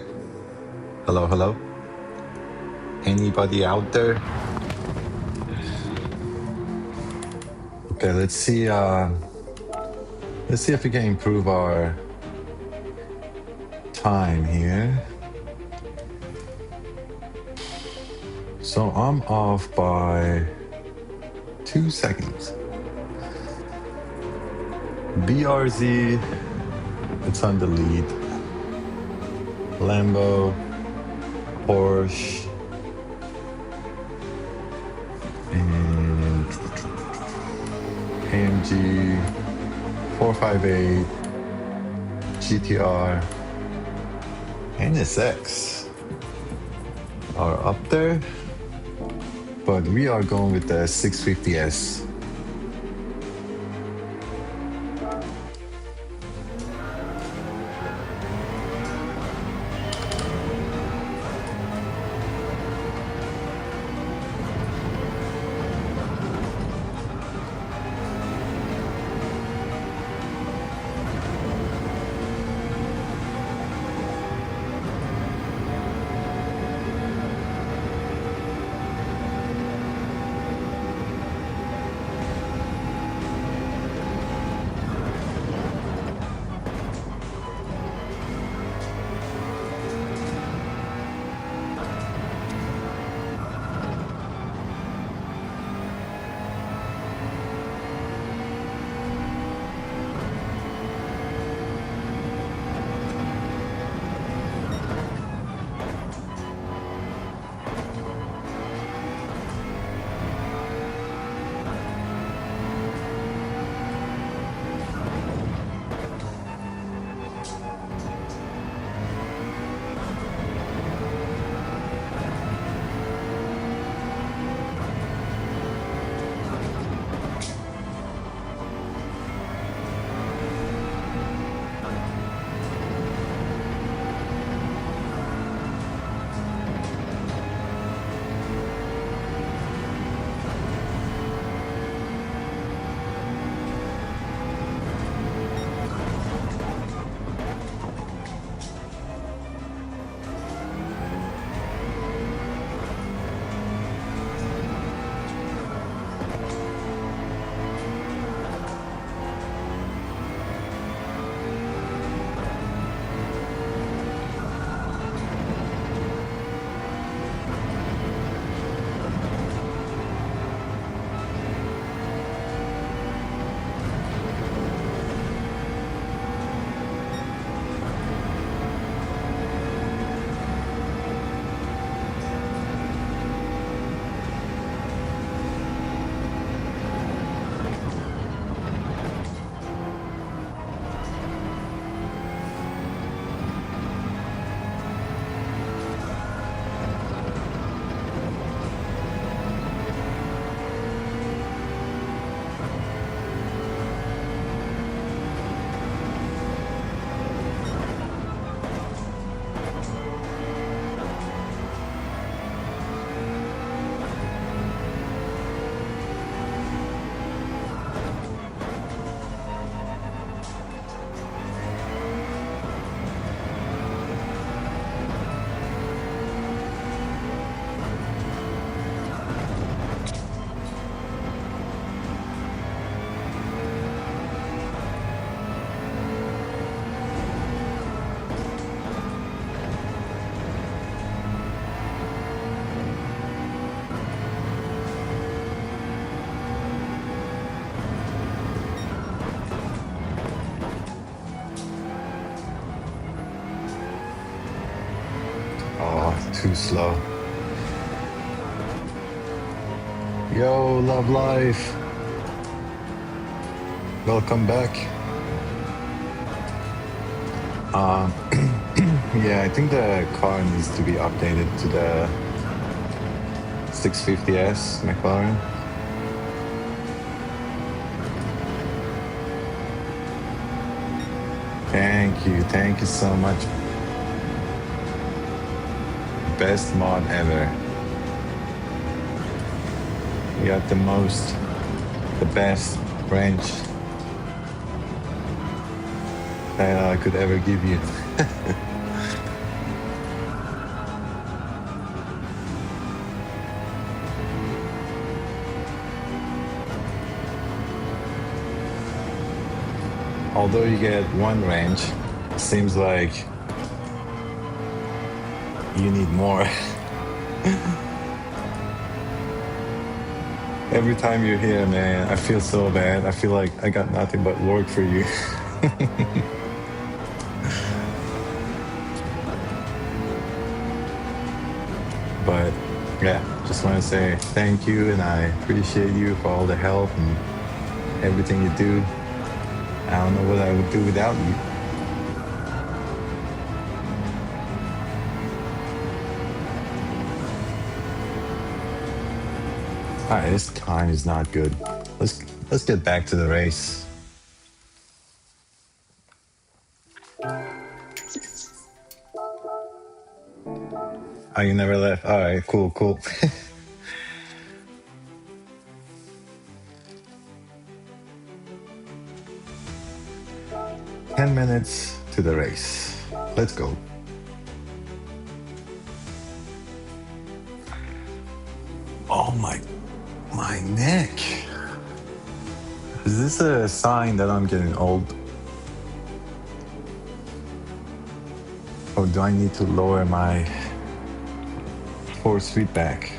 Speaker 1: Hello, hello. Anybody out there? Okay, let's see. Let's see if we can improve our time here. So I'm off by 2 seconds. BRZ, it's on the lead. Lambo, Porsche, and AMG 458, GTR, NSX are up there, but we are going with the 650S. Too slow. Yo, love life. Welcome back. Yeah, I think the car needs to be updated to the 650S McLaren. Thank you so much. Best mod ever. You got the best wrench that I could ever give you. Although you get one wrench, seems like you need more. Every time you're here, man, I feel so bad. I feel like I got nothing but work for you. But yeah, just want to say thank you, and I appreciate you for all the help and everything you do. I don't know what I would do without you. Alright, this time is not good. Let's get back to the race. Oh, you never left. Alright, cool. 10 minutes to the race. Let's go. Oh my neck. Is this a sign that I'm getting old? Or do I need to lower my force feedback?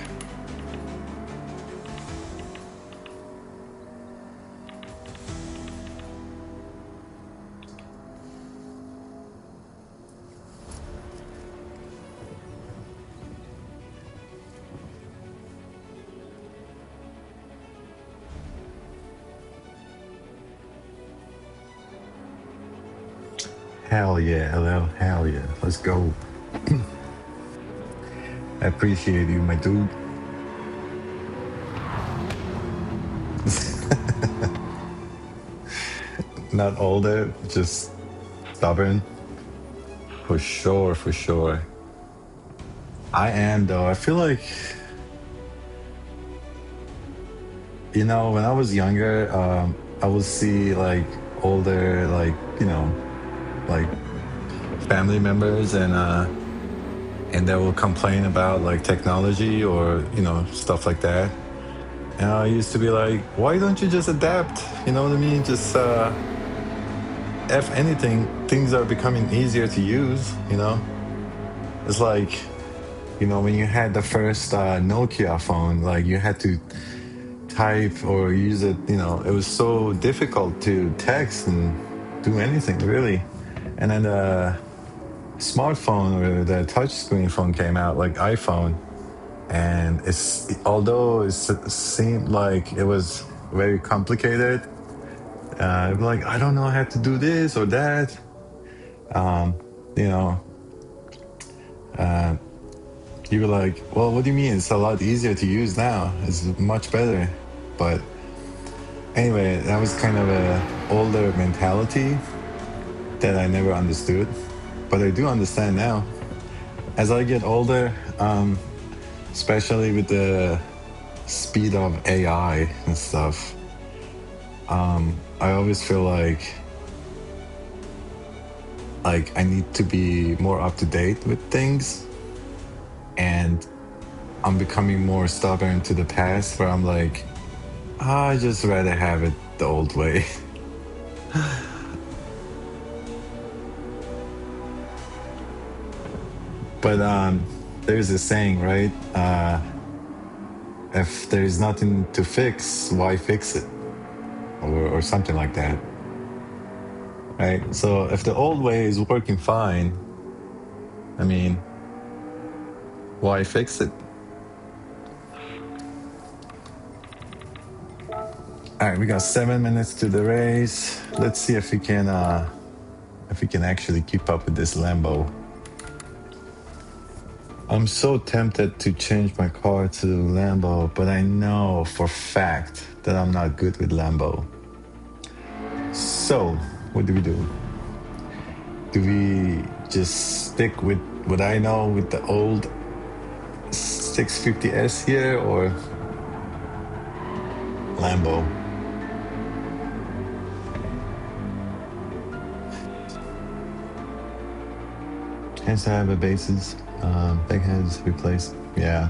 Speaker 1: Hell yeah, hello, hell yeah. Let's go. I appreciate you, my dude. Not older, just stubborn. For sure. I am though. I feel like, when I was younger, I would see like older, like family members, and they will complain about like technology or stuff like that. And I used to be like, why don't you just adapt? You know what I mean? Just if anything, things are becoming easier to use. It's like when you had the first Nokia phone, like you had to type or use it. It was so difficult to text and do anything really. And then the smartphone or the touchscreen phone came out, like iPhone, and although it seemed like it was very complicated, like I don't know how to do this or that. You know, you were like, well, what do you mean? It's a lot easier to use now. It's much better. But anyway, that was kind of a older mentality that I never understood, but I do understand now. As I get older, especially with the speed of AI and stuff, I always feel like I need to be more up to date with things, and I'm becoming more stubborn to the past, where I'm like, I just rather have it the old way. But there's a saying, right? If there's nothing to fix, why fix it? Or something like that. Right? So if the old way is working fine, I mean, why fix it? All right, we got 7 minutes to the race. Let's see if we can actually keep up with this Lambo. I'm so tempted to change my car to Lambo, but I know for fact that I'm not good with Lambo. So, what do we do? Do we just stick with what I know with the old 650S here or Lambo? Has to have a basis. Back has replaced. Yeah.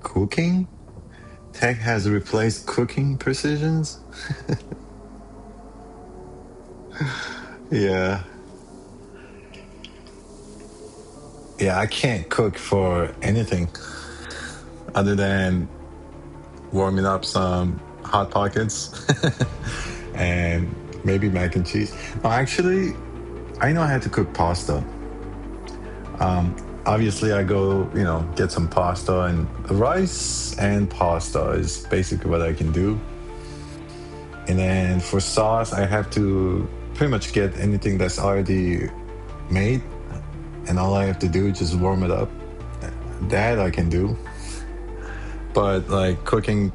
Speaker 1: Cooking? Tech has replaced cooking precisions? Yeah. Yeah, I can't cook for anything other than warming up some hot pockets and maybe mac and cheese. No, actually, I know how to cook pasta. Obviously, I go, get some pasta and rice and pasta is basically what I can do. And then for sauce, I have to pretty much get anything that's already made, and all I have to do is just warm it up. That I can do. But like cooking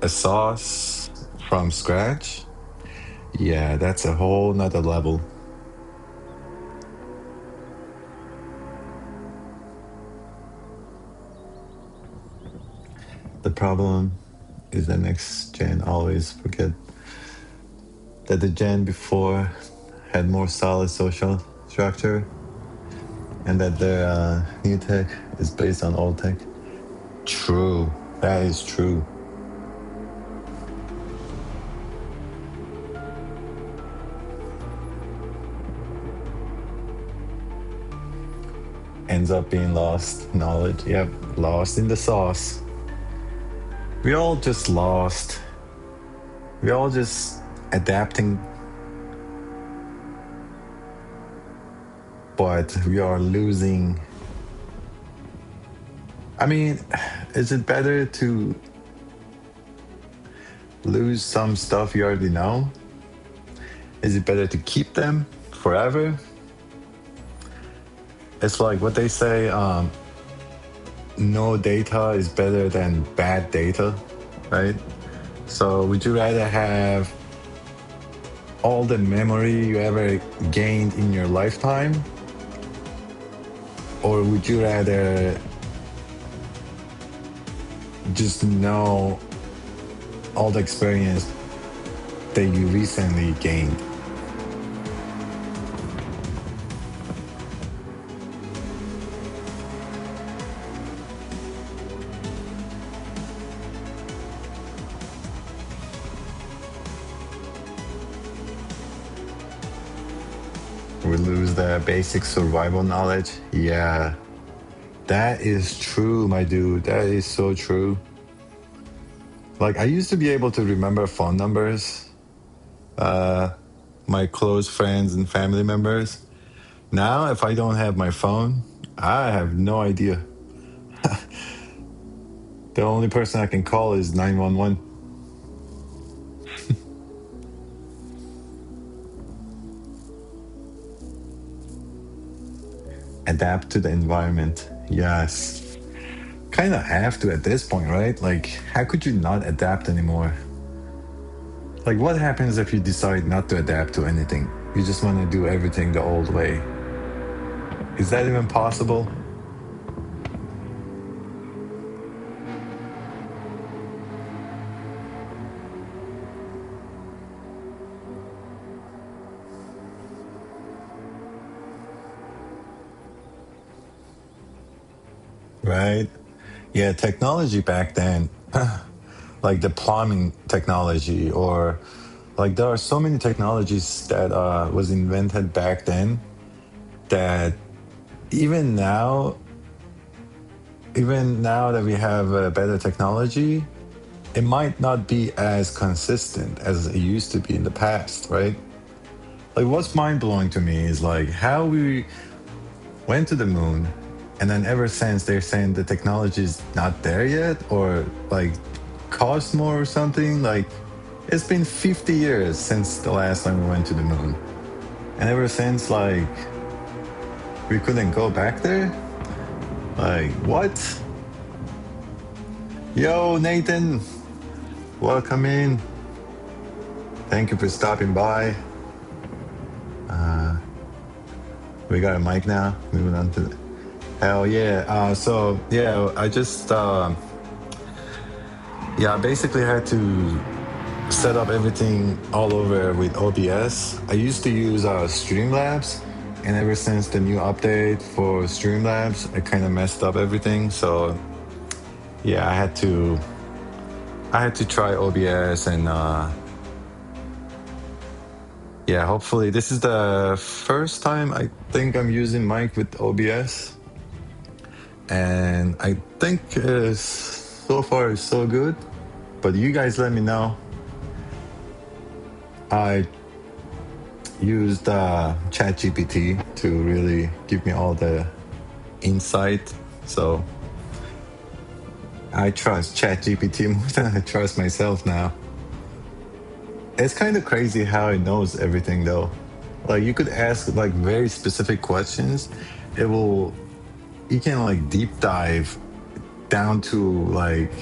Speaker 1: a sauce from scratch, yeah, that's a whole nother level. The problem is the next gen always forget that the gen before had more solid social structure and that the new tech is based on old tech. True. That is true. Ends up being lost knowledge. Yep, lost in the sauce. We all just lost. We all just adapting, but we are losing. I mean, is it better to lose some stuff you already know? Is it better to keep them forever? It's like what they say, no data is better than bad data, right? So would you rather have all the memory you ever gained in your lifetime? Or would you rather just know all the experience that you recently gained? We lose the basic survival knowledge. Yeah, that is true, my dude. That is so true. Like, I used to be able to remember phone numbers, my close friends and family members. Now, if I don't have my phone, I have no idea. The only person I can call is 911. Adapt to the environment. Yes. Kind of have to at this point, right? Like, how could you not adapt anymore? Like, what happens if you decide not to adapt to anything? You just want to do everything the old way. Is that even possible? Right? Yeah, technology back then, like the plumbing technology, or like there are so many technologies that was invented back then that even now, even now that we have better technology, it might not be as consistent as it used to be in the past, right? Like what's mind blowing to me is like how we went to the moon, and then ever since they're saying the technology is not there yet, or like cost more or something. Like it's been 50 years since the last time we went to the moon, and ever since like we couldn't go back there. Like, what? Yo, Nathan, welcome in. Thank you for stopping by. We got a mic now. Moving on to hell yeah. So yeah, I just yeah, I basically had to set up everything all over with OBS. I used to use Streamlabs, and ever since the new update for Streamlabs, it kind of messed up everything. So yeah, I had to try OBS, and yeah, hopefully this is the first time I think I'm using mic with OBS, and I think so far it's so good. But you guys let me know. I used ChatGPT to really give me all the insight. So I trust ChatGPT more than I trust myself now. It's kind of crazy how it knows everything though. Like you could ask like very specific questions. It will, you can like deep dive down to like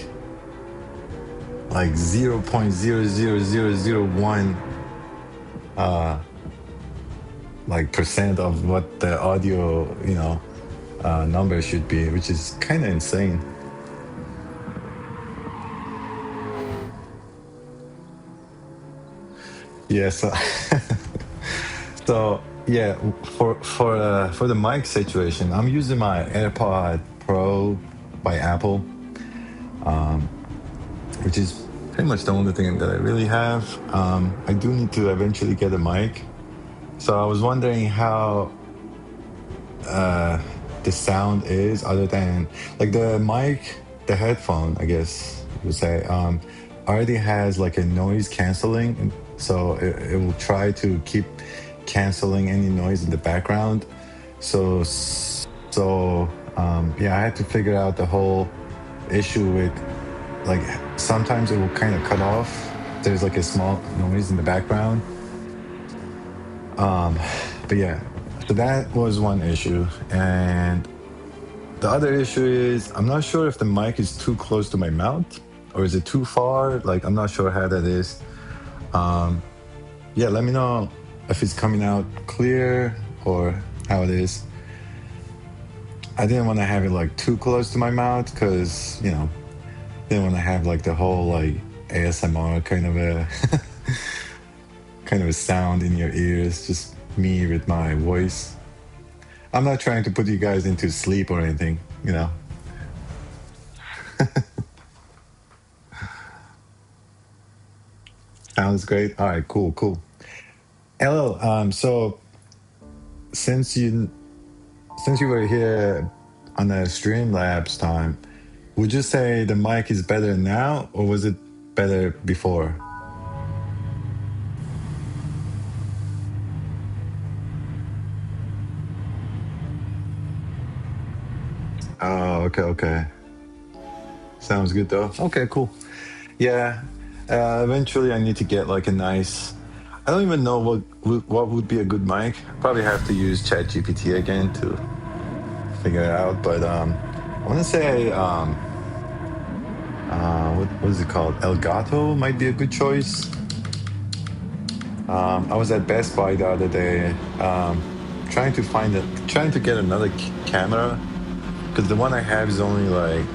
Speaker 1: 0.00001 like percent of what the audio, number should be, which is kind of insane. Yeah, so yeah, for the mic situation, I'm using my AirPod Pro by Apple, which is pretty much the only thing that I really have. I do need to eventually get a mic, so I was wondering how the sound is, other than like the mic, the headphone, I guess you would say, already has like a noise canceling, and so it will try to keep canceling any noise in the background. Yeah, I had to figure out the whole issue with, like, sometimes it will kind of cut off. There's like a small noise in the background. But yeah, so that was one issue. And the other issue is I'm not sure if the mic is too close to my mouth or is it too far. Like, I'm not sure how that is. Yeah, let me know if it's coming out clear or how it is. I didn't want to have it like too close to my mouth because, didn't want to have like the whole like ASMR kind of a kind of a sound in your ears, just me with my voice. I'm not trying to put you guys into sleep or anything. Sounds great. All right, cool. Hello. So since you were here on the Streamlabs time, would you say the mic is better now, or was it better before? Oh, okay. Sounds good though. Okay, cool. Yeah. Eventually, I need to get like a nice. I don't even know what would be a good mic. Probably have to use ChatGPT again to figure it out. But I want to say what is it called? Elgato might be a good choice. I was at Best Buy the other day, trying to get another camera, because the one I have is only like,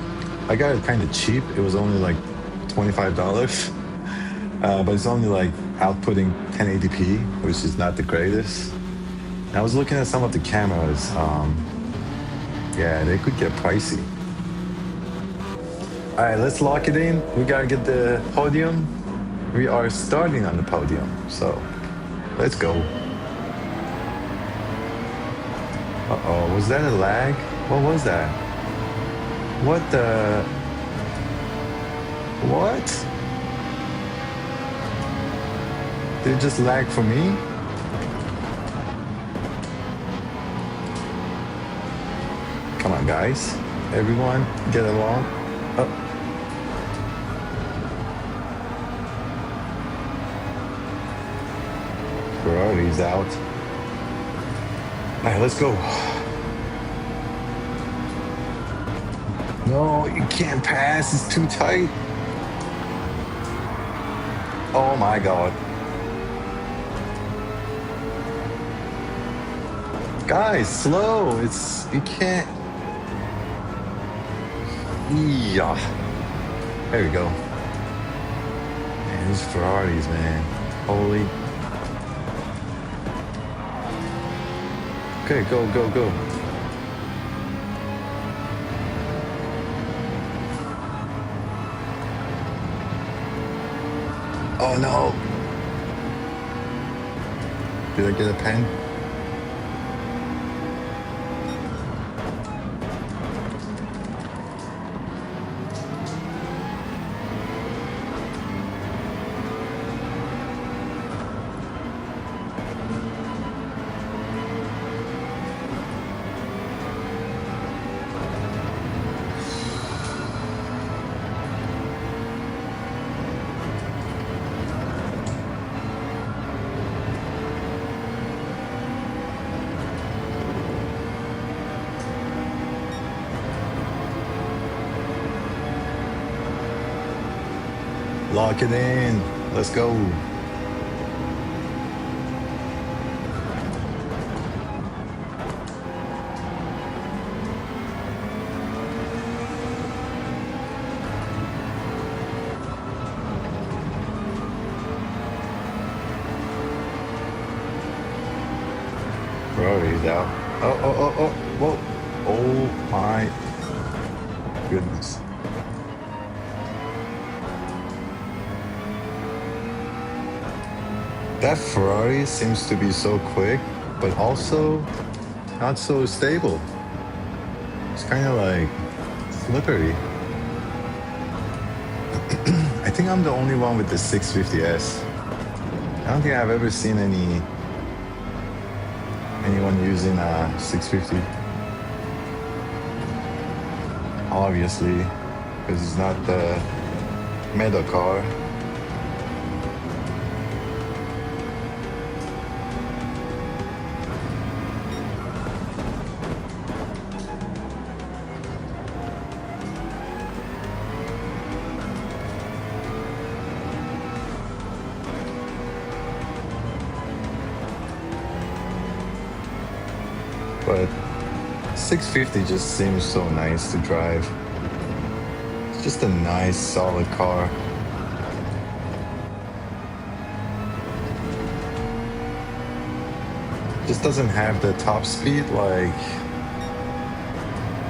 Speaker 1: I got it kind of cheap. It was only like $25, but it's only like outputting 1080p, which is not the greatest. And I was looking at some of the cameras. Yeah, they could get pricey. All right, let's lock it in. We gotta get the podium. We are starting on the podium, so let's go. Uh-oh, was that a lag? What was that? What the? What? Did it just lag for me? Come on, guys. Everyone, get along. Oh. Ferrari's out. All right, let's go. No, you can't pass. It's too tight. Oh my God. Guys, slow. You can't. Yeah. There we go. Man, these Ferraris, man. Holy. Okay, go, go, go. Oh no. Did I get a pen? Lock it in. Let's go. Ferrari's out. Oh, oh, oh, oh, whoa. Oh my goodness. That Ferrari seems to be so quick, but also not so stable. It's kind of like slippery. I think I'm the only one with the 650S. I don't think I've ever seen anyone using a 650. Obviously, because it's not the meta car. But 650 just seems so nice to drive. It's just a nice, solid car. Just doesn't have the top speed like,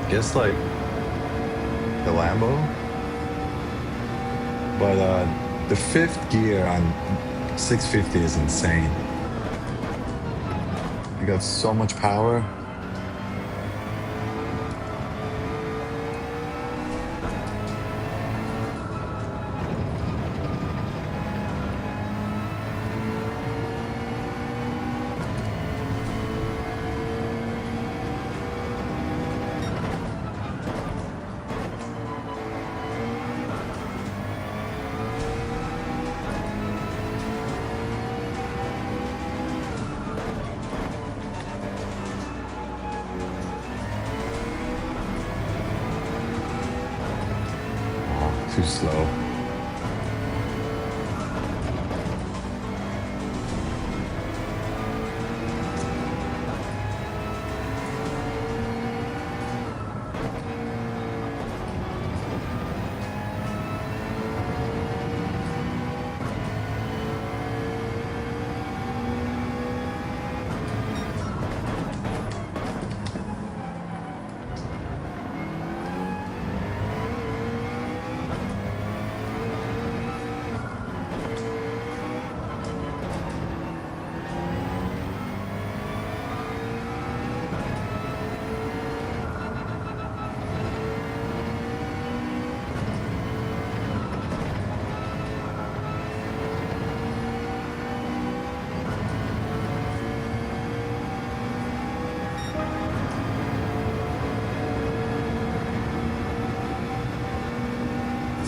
Speaker 1: I guess like the Lambo. But the fifth gear on 650 is insane. You got so much power. Too slow.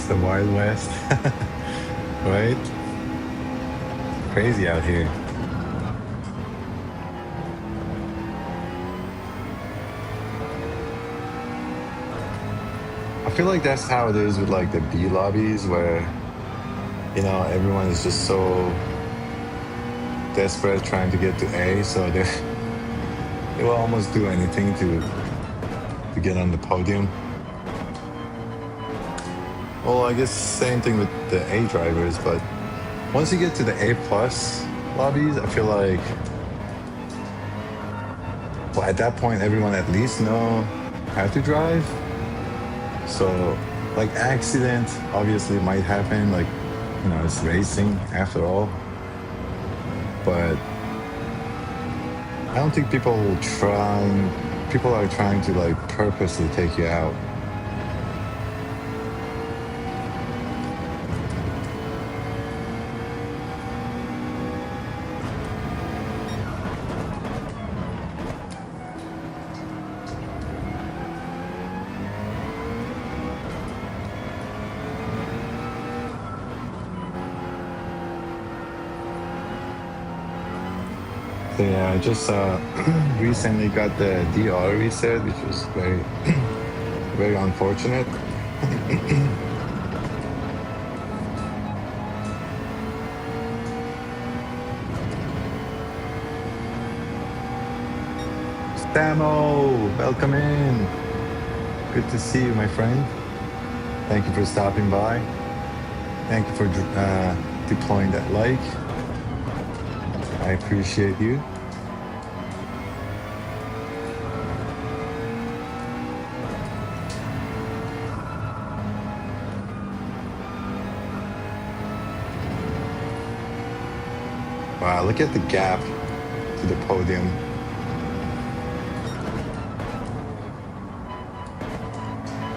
Speaker 1: The Wild West, right? Crazy out here. I feel like that's how it is with like the B lobbies where, everyone is just so desperate trying to get to A, so they will almost do anything to get on the podium. Well, I guess same thing with the A drivers, but once you get to the A plus lobbies, I feel like, well, at that point, everyone at least know how to drive. So, like, accident obviously might happen. Like, it's racing after all. But I don't think people will try. People are trying to like purposely take you out. So yeah, I just recently got the DR reset, which was very, very unfortunate. Samo, welcome in. Good to see you, my friend. Thank you for stopping by. Thank you for deploying that like. I appreciate you. Wow, look at the gap to the podium.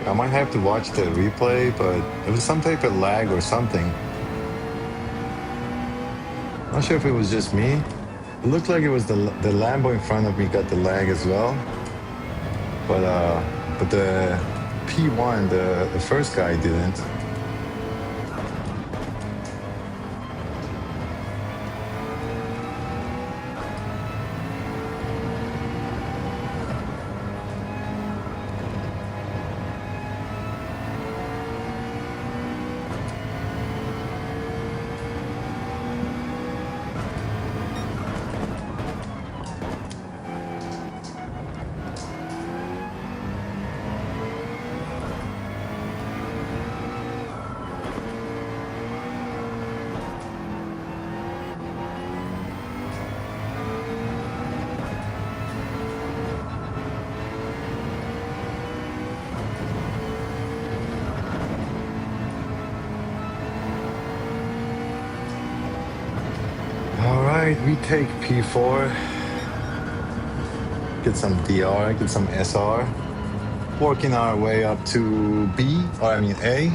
Speaker 1: I might have to watch the replay, but it was some type of lag or something. Not sure if it was just me. It looked like it was the Lambo in front of me got the lag as well. But the P1, the first guy didn't. We take P4, get some DR, get some SR, working our way up to B, or I mean A.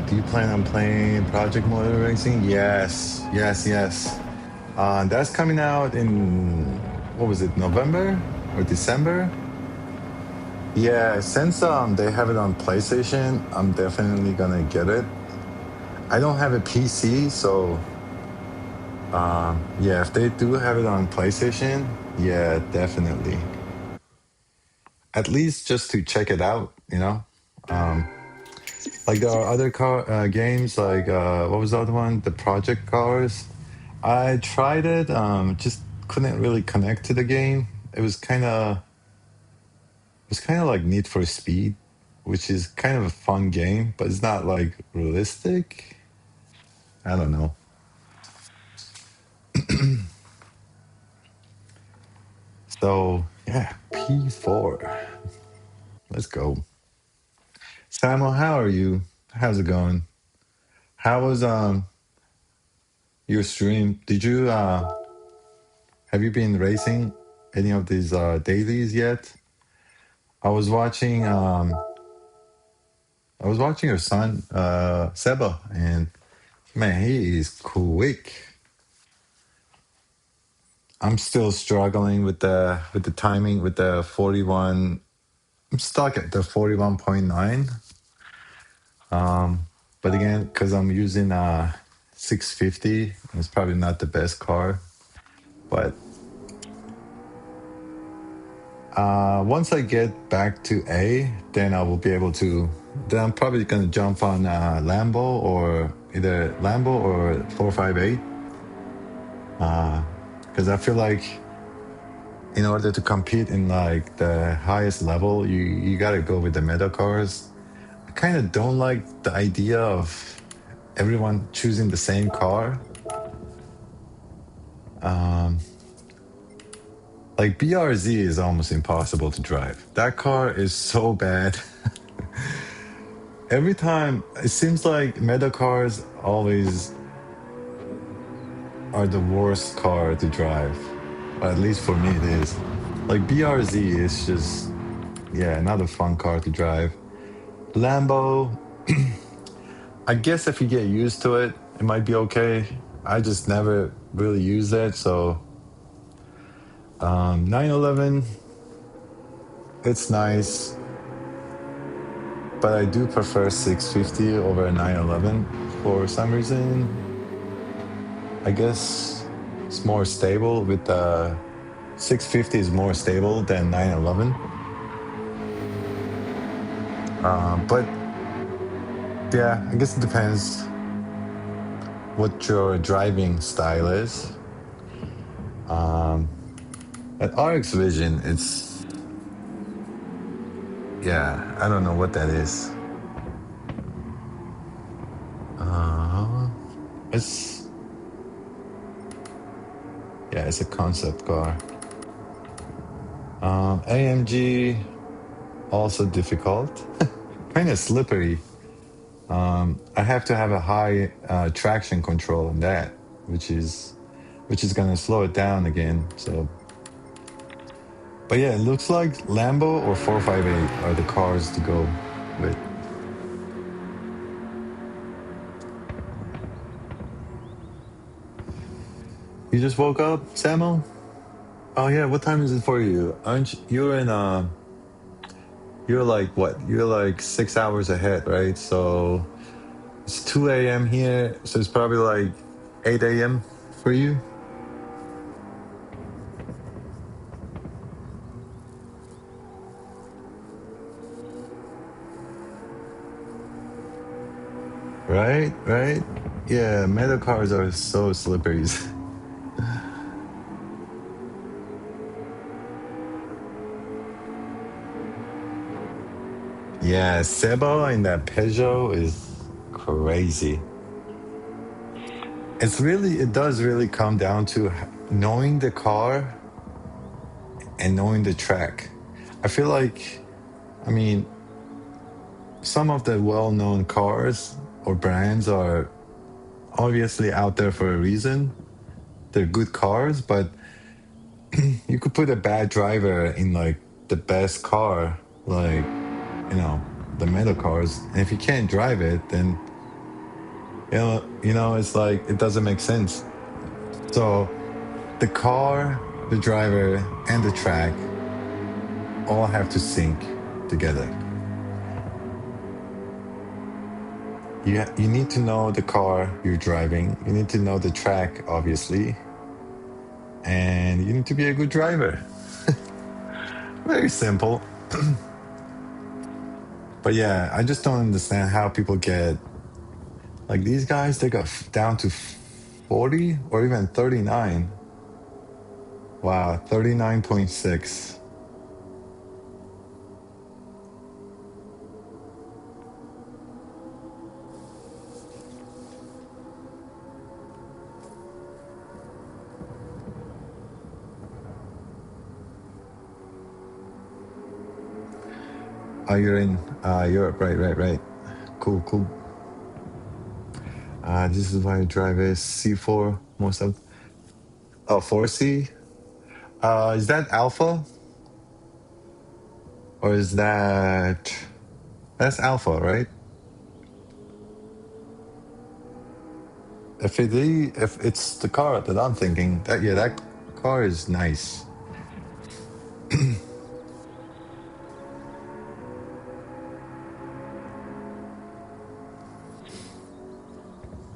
Speaker 1: Do you plan on playing Project Motor Racing? Yes, yes, yes. That's coming out in, what was it, November or December? Yeah, since they have it on PlayStation, I'm definitely gonna get it. I don't have a PC, so yeah, if they do have it on PlayStation, yeah, definitely. At least just to check it out, Like there are other games, like what was the other one? The Project Cars. I tried it, just couldn't really connect to the game. It was kind of like Need for Speed, which is kind of a fun game, but it's not like realistic. I don't know. So yeah, P4. Let's go. Samuel, how are you? How's it going? How was your stream? Did you have you been racing any of these dailies yet? I was watching your son, Seba, and man, he is quick. I'm still struggling with the timing with the 41. I'm stuck at the 41.9. But again, because I'm using 650, it's probably not the best car. But once I get back to A, then I will be able to. Then I'm probably gonna jump on Lambo or either Lambo or 458, because I feel like in order to compete in like the highest level, you gotta go with the meta cars. I kind of don't like the idea of everyone choosing the same car. Like BRZ is almost impossible to drive. That car is so bad. Every time it seems like meta cars always are the worst car to drive. Or at least for me it is. Like BRZ is just, yeah, not a fun car to drive. Lambo, I guess if you get used to it, it might be okay. I just never really use it. So 911, it's nice, but I do prefer 650 over 911 for some reason. I guess it's more stable with the 650 is more stable than 911. But yeah, I guess it depends what your driving style is. At RX Vision, it's, yeah, I don't know what that is. It's, yeah, it's a concept car. AMG, also difficult, kind of slippery. I have to have a high traction control on that, which is gonna slow it down again. So, but yeah, it looks like Lambo or 458 are the cars to go with. You just woke up, Samuel? Oh yeah, what time is it for you? Aren't you, you're in you're like what? You're like 6 hours ahead, right? So it's 2 a.m. here, so it's probably like 8 a.m. for you, right? Right? Yeah, metal cars are so slippery. Yeah, Sebo in that Peugeot is crazy. It does really come down to knowing the car and knowing the track. I feel like, I mean, some of the well known cars or brands are obviously out there for a reason. They're good cars, but you could put a bad driver in like the best car, like, the metal cars. And if you can't drive it, then, it's like, it doesn't make sense. So the car, the driver, and the track all have to sync together. You need to know the car you're driving. You need to know the track, obviously, and you need to be a good driver. Very simple. But yeah, I just don't understand how people get like these guys. They got down to 40 or even 39. Wow, 39.6. Oh, you're in Europe, right, right, right. Cool, cool. This is why I drive a C4 most of. Oh, 4C. Is that Alpha or is that's Alpha, right? If it's the car that I'm thinking, that car is nice.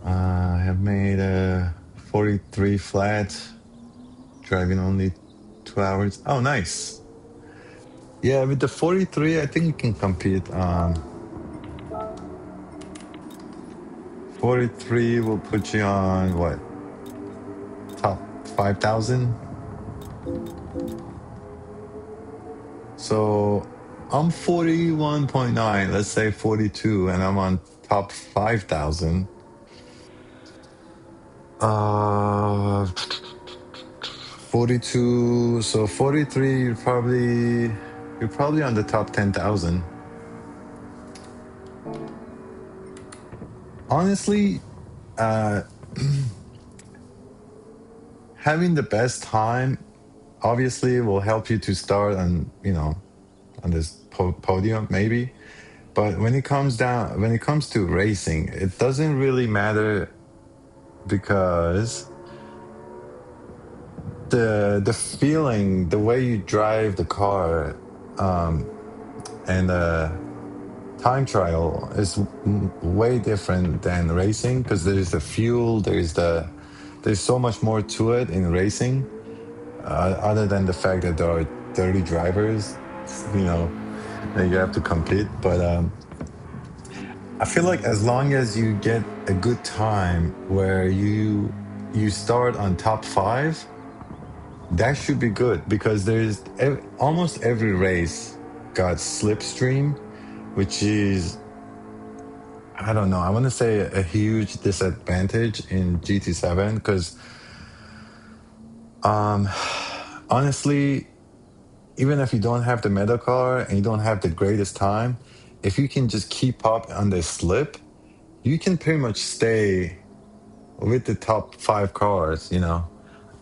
Speaker 1: I have made a 43 flat. Driving only 2 hours. Oh, nice. Yeah, with the 43, I think you can compete. 43 will put you on what? Top 5,000? So I'm 41.9, let's say 42, and I'm on top 5,000. 42, so 43, you're probably on the top 10,000. Honestly, uh, having the best time obviously will help you to start on, on this podium maybe. But when it comes to racing, it doesn't really matter because the feeling, the way you drive the car, and the time trial is way different than racing because there's the fuel, there's so much more to it in racing, other than the fact that there are dirty drivers, you know, that you have to compete. But I feel like as long as you get a good time where you start on top five, that should be good because almost every race got slipstream, which is, I don't know, I want to say a huge disadvantage in GT7 because honestly, even if you don't have the medal car and you don't have the greatest time, if you can just keep up on the slip, you can pretty much stay with the top five cars.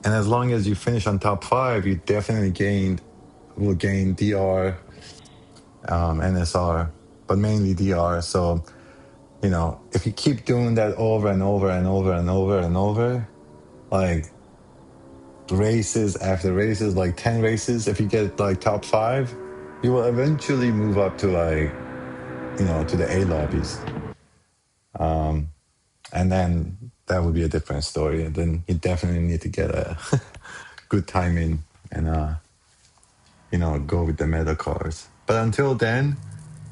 Speaker 1: And as long as you finish on top five, you definitely will gain DR, NSR, but mainly DR. So, if you keep doing that over and over and over and over and over, like races after races, like 10 races, if you get like top five, you will eventually move up to to the A lobbies. And then that would be a different story. And then you definitely need to get a good time in and, go with the meta cars. But until then,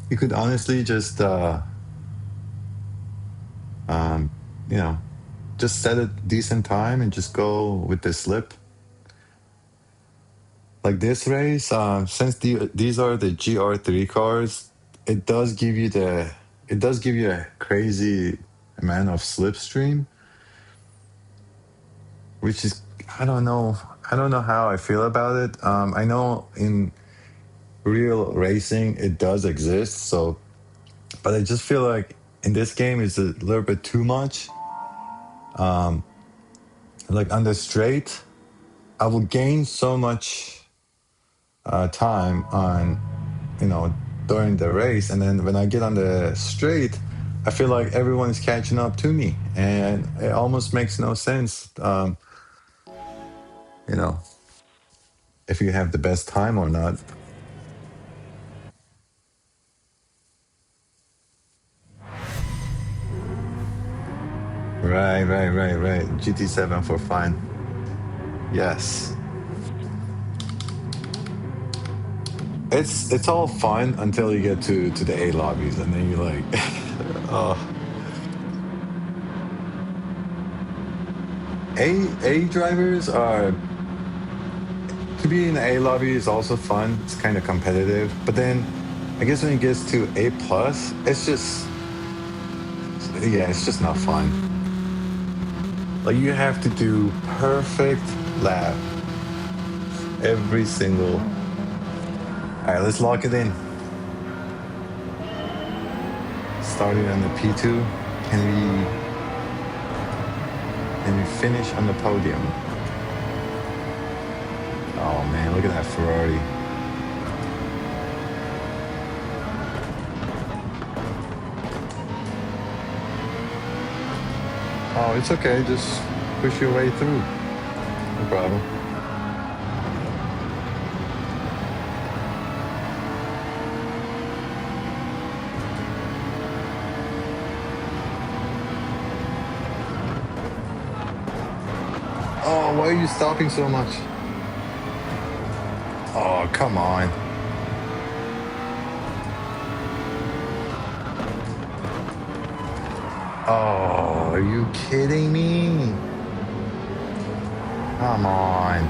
Speaker 1: you could honestly just, you know, just set a decent time and just go with the slip. Like this race, since these are the Gr.3 cars, it does give you a crazy amount of slipstream, which is, I don't know how I feel about it. I know in real racing it does exist, but I just feel like in this game it's a little bit too much. Like on the straight, I will gain so much time on, you know, during the race, and then when I get on the straight, I feel like everyone is catching up to me, and it almost makes no sense. You know, if you have the best time or not. Right, right, right, right. GT7 for fun. Yes. It's all fun until you get to the A lobbies, and then you're like, oh, A drivers are, to be in the A lobby is also fun. It's kind of competitive, but then I guess when it gets to A plus, it's just not fun. Like you have to do perfect lap every single. All right, let's lock it in. Starting on the P2, can we finish on the podium? Oh man, look at that Ferrari. Oh, it's okay. Just push your way through. No problem. Oh, why are you stopping so much? Oh, come on. Oh, are you kidding me? Come on.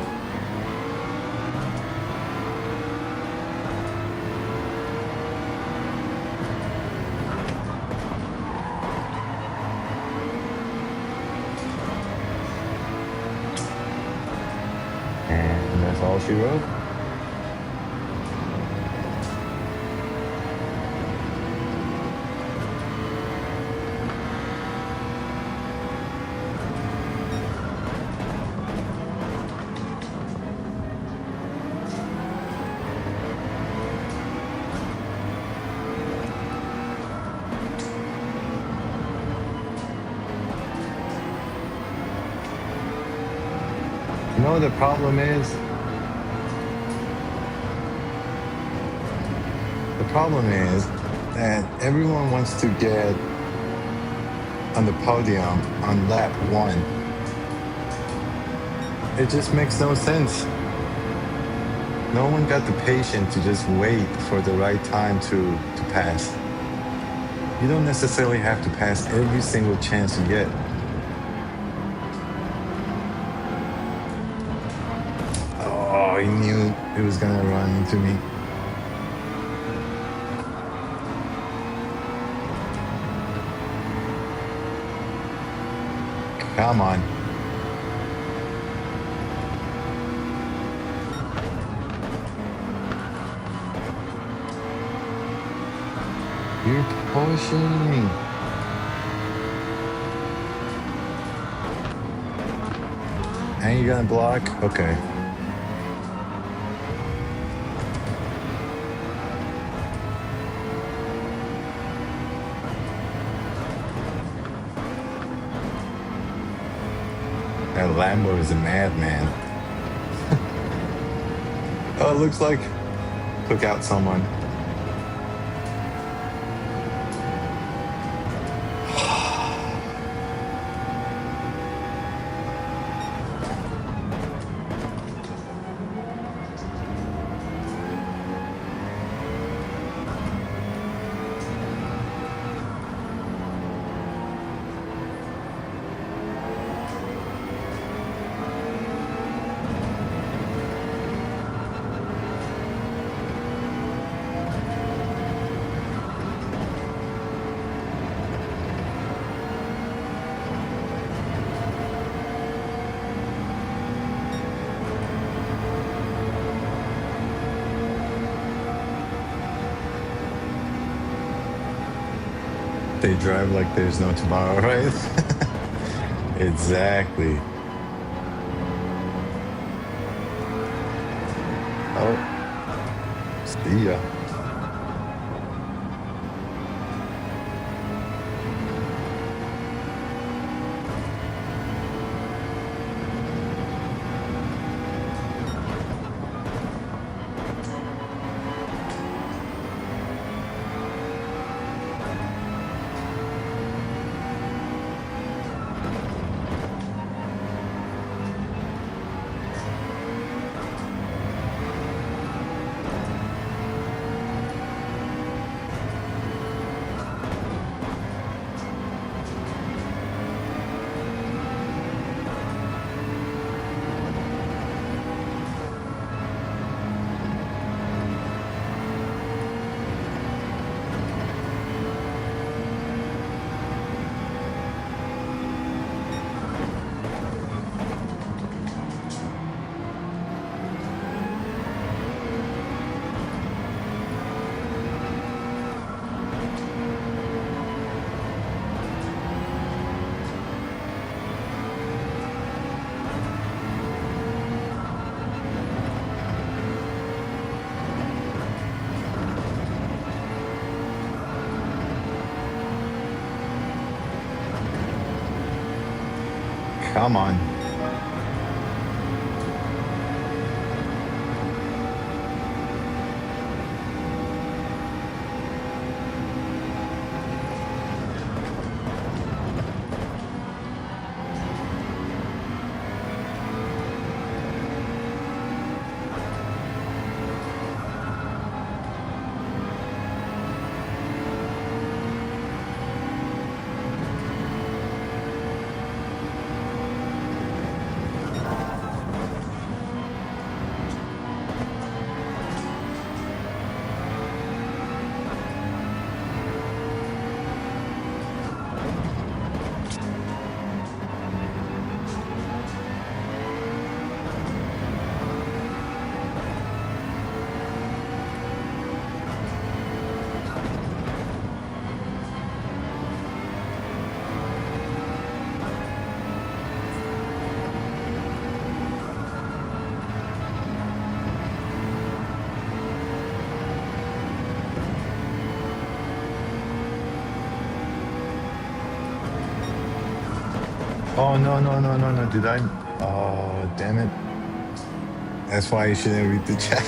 Speaker 1: And that's all she wrote. You know what the problem is? The problem is that everyone wants to get on the podium on lap one. It just makes no sense. No one got the patience to just wait for the right time to pass. You don't necessarily have to pass every single chance you get. Oh, he knew he was gonna run into me. Come on. You're pushing. And you're gonna block? Okay. That Lambo is a madman. Oh, it looks like took out someone. They drive like there's no tomorrow, right? Exactly. Oh, see ya. Come on. Oh no no no no no! Did I? Oh damn it! That's why you shouldn't read the chat.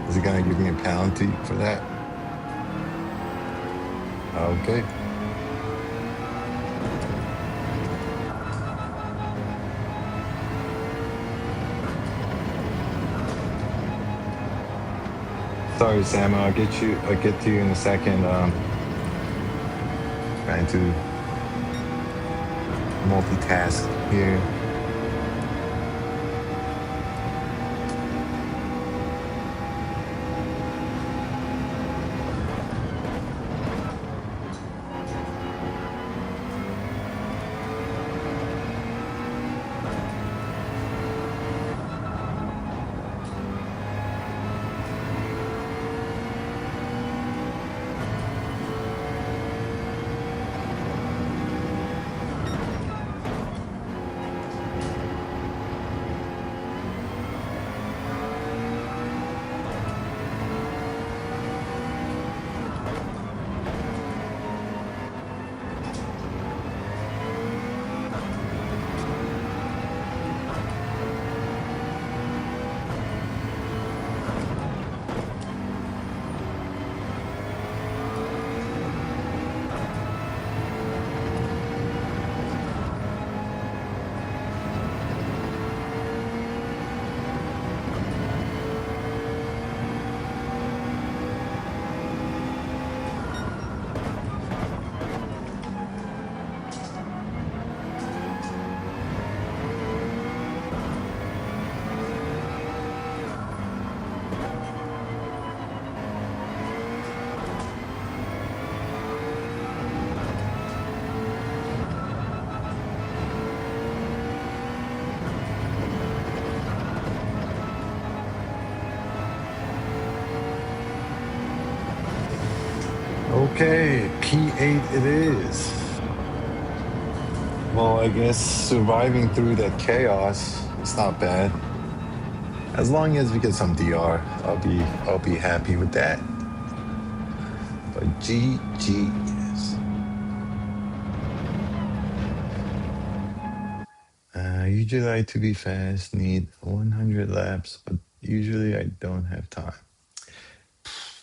Speaker 1: Is it gonna give me a penalty for that? Okay. Sorry, Sam. I'll get you. I'll get to you in a second. Trying to multitask here. Okay, P8 it is. Well, I guess surviving through that chaos is not bad. As long as we get some DR, I'll be happy with that. But GG's. Usually I like to be fast, need 100 laps, but usually I don't have time.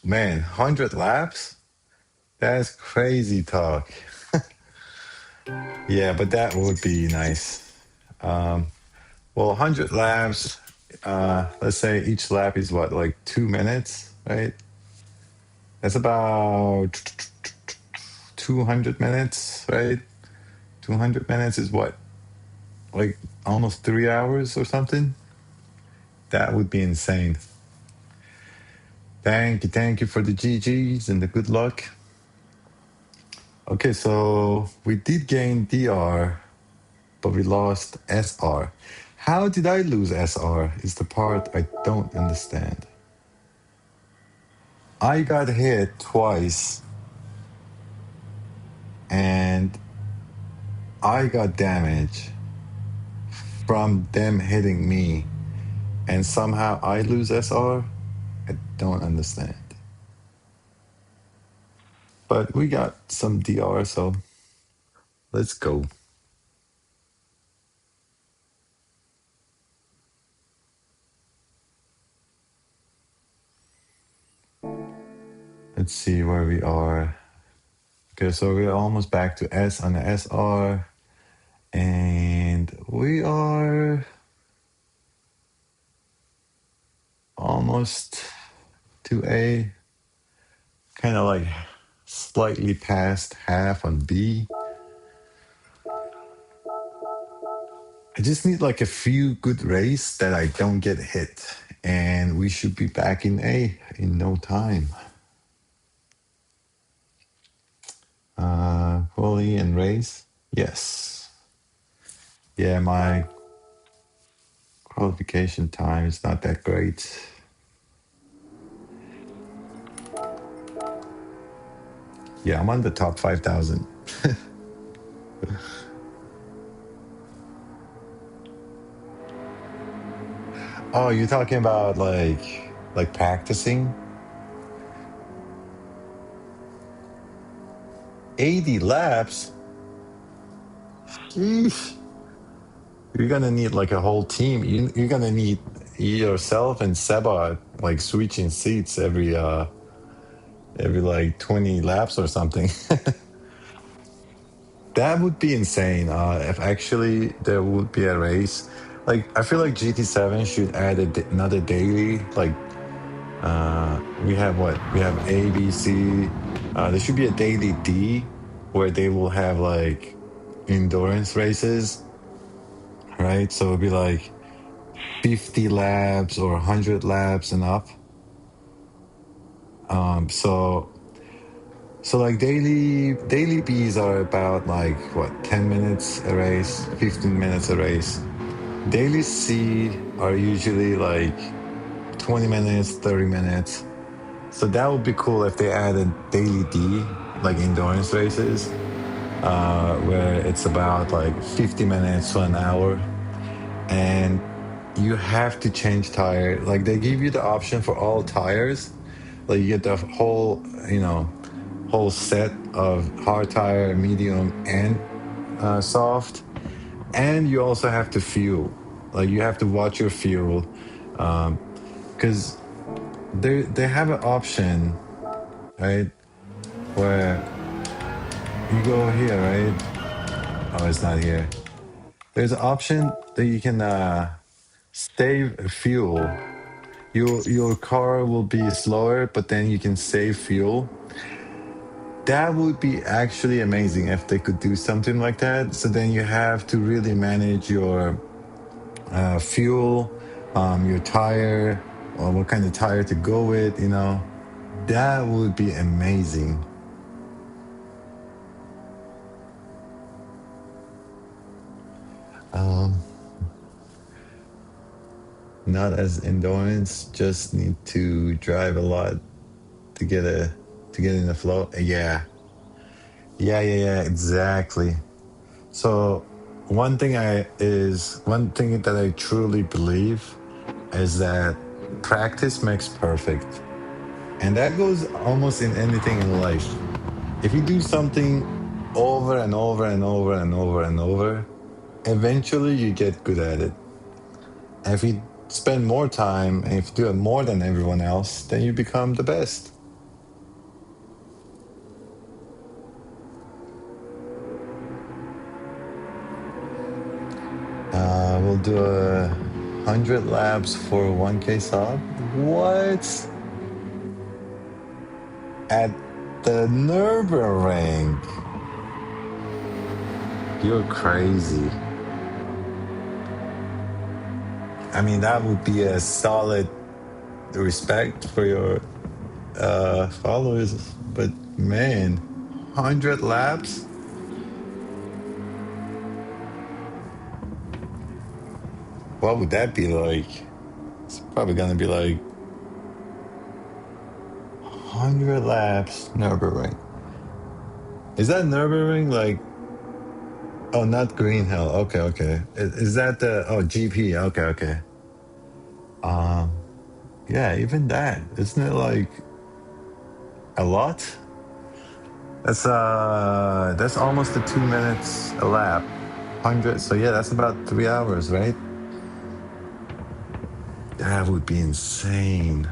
Speaker 1: Man, 100 laps? That's crazy talk. Yeah, but that would be nice. Well, 100 laps, let's say each lap is what, like 2 minutes, right? That's about 200 minutes, right? 200 minutes is what, like almost 3 hours or something? That would be insane. Thank you for the GGs and the good luck. Okay, so we did gain DR, but we lost SR. How did I lose SR is the part I don't understand. I got hit twice and I got damage from them hitting me, and somehow I lose SR? I don't understand. But we got some DR, so let's go. Let's see where we are. Okay, so we're almost back to S on the SR. And we are almost to A, kind of like slightly past half on B. I just need like a few good races that I don't get hit, and we should be back in A in no time. Quali and race, yes. Yeah, my qualification time is not that great. Yeah, I'm on the top 5,000. Oh, you're talking about like practicing? 80 laps. Sheesh. You're gonna need like a whole team. You're gonna need yourself and Seba like switching seats every like 20 laps or something. That would be insane. If actually there would be a race, like I feel like GT7 should add another daily. Like we have what we have A, B, C. There should be a daily D, where they will have like endurance races, right? So it'd be like 50 laps or 100 laps and up. So like daily Bs are about like what 10 minutes a race, 15 minutes a race. Daily C are usually like 20 minutes, 30 minutes. So that would be cool if they added daily D, like endurance races, where it's about like 50 minutes to an hour. And you have to change tire. Like they give you the option for all tires. Like you get the whole, whole set of hard tire, medium, and soft. And you also have to fuel. Like you have to watch your fuel, because they have an option, right, where you go here, right? Oh, it's not here. There's an option that you can save fuel. Your car will be slower, but then you can save fuel. That would be actually amazing if they could do something like that. So then you have to really manage your fuel, your tire, or what kind of tire to go with. That would be amazing. Um, Not as endurance, just need to drive a lot to get in the flow. Yeah, exactly. So one thing that I truly believe is that practice makes perfect. And that goes almost in anything in life. If you do something over and over and over and over and over, eventually you get good at it. And if you spend more time and if you do it more than everyone else, then you become the best. We'll do 100 laps for 1K sub. What? At the Nürburgring? You're crazy. I mean, that would be a solid respect for your followers, but man, 100 laps? What would that be like? It's probably gonna be like 100 laps Nürburgring. Is that Nürburgring like? Oh, not Green Hill. Okay. Is that the GP? Okay. Um, yeah, even that isn't it like a lot? That's almost the 2 minutes a lap. 100. So yeah, that's about 3 hours, right? That would be insane.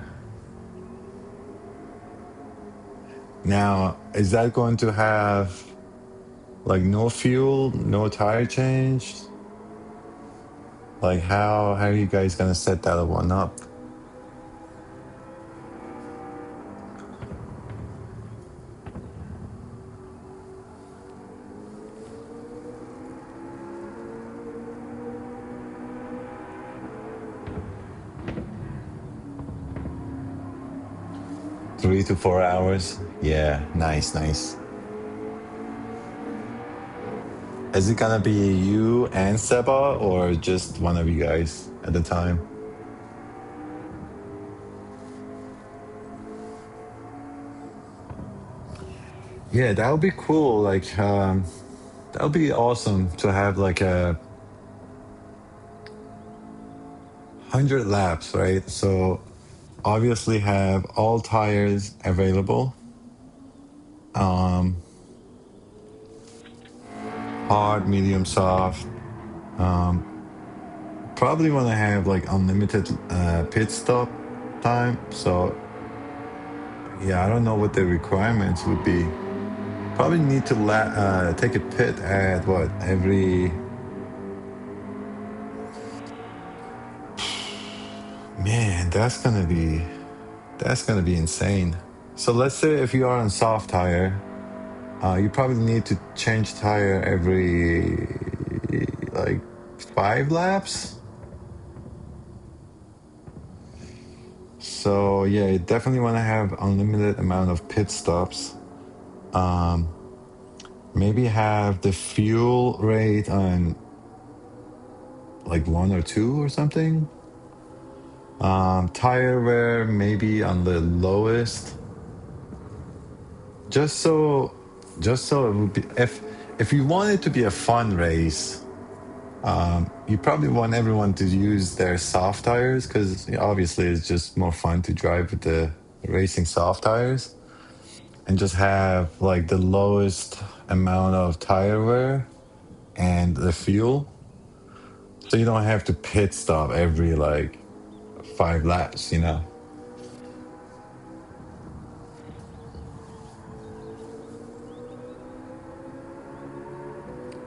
Speaker 1: Now, is that going to have like no fuel, no tire change? Like how are you guys gonna set that one up? 3 to 4 hours? Yeah, nice. Is it gonna be you and Seba or just one of you guys at the time? Yeah, that would be cool. Like, that would be awesome to have like a 100 laps, right? So obviously have all tires available. hard, medium, soft. Um, Probably want to have like unlimited pit stop time. So yeah, I don't know what the requirements would be. Probably need to take a pit at what every man. That's gonna be insane. So let's say if you are on soft tire, you probably need to change tire every like 5 laps. So yeah, you definitely want to have unlimited amount of pit stops. Um, Maybe have the fuel rate on like 1 or 2 or something. Tire wear maybe on the lowest, just so it would be if you want it to be a fun race. You probably want everyone to use their soft tires because obviously it's just more fun to drive with the racing soft tires and just have like the lowest amount of tire wear and the fuel. So you don't have to pit stop every like 5 laps.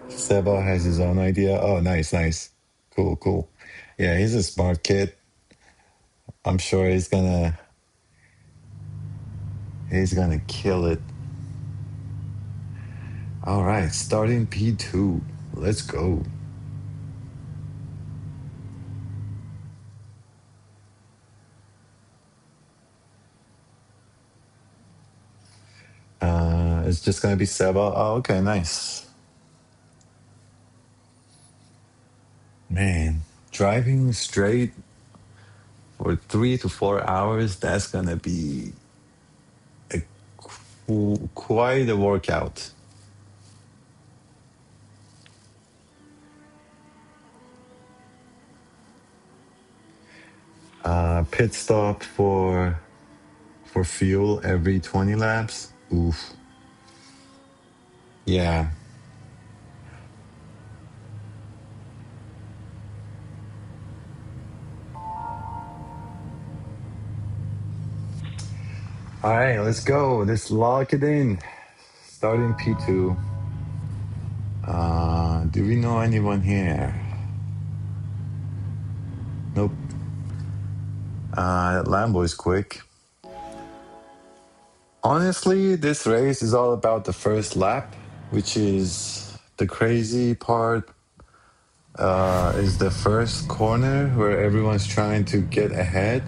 Speaker 1: Seba has his own idea. Oh, nice, nice. Cool, cool. Yeah, he's a smart kid. I'm sure he's gonna kill it. All right, starting P2. Let's go. It's just gonna be Seba. Oh, okay, nice. Man, driving straight for 3 to 4 hours, that's gonna be a quite a workout. Pit stop for fuel every 20 laps. Oof. Yeah. All right, let's go. Let's lock it in. Starting P2. Do we know anyone here? Nope. Lambo is quick. Honestly, this race is all about the first lap, which is the crazy part. Is the first corner where everyone's trying to get ahead.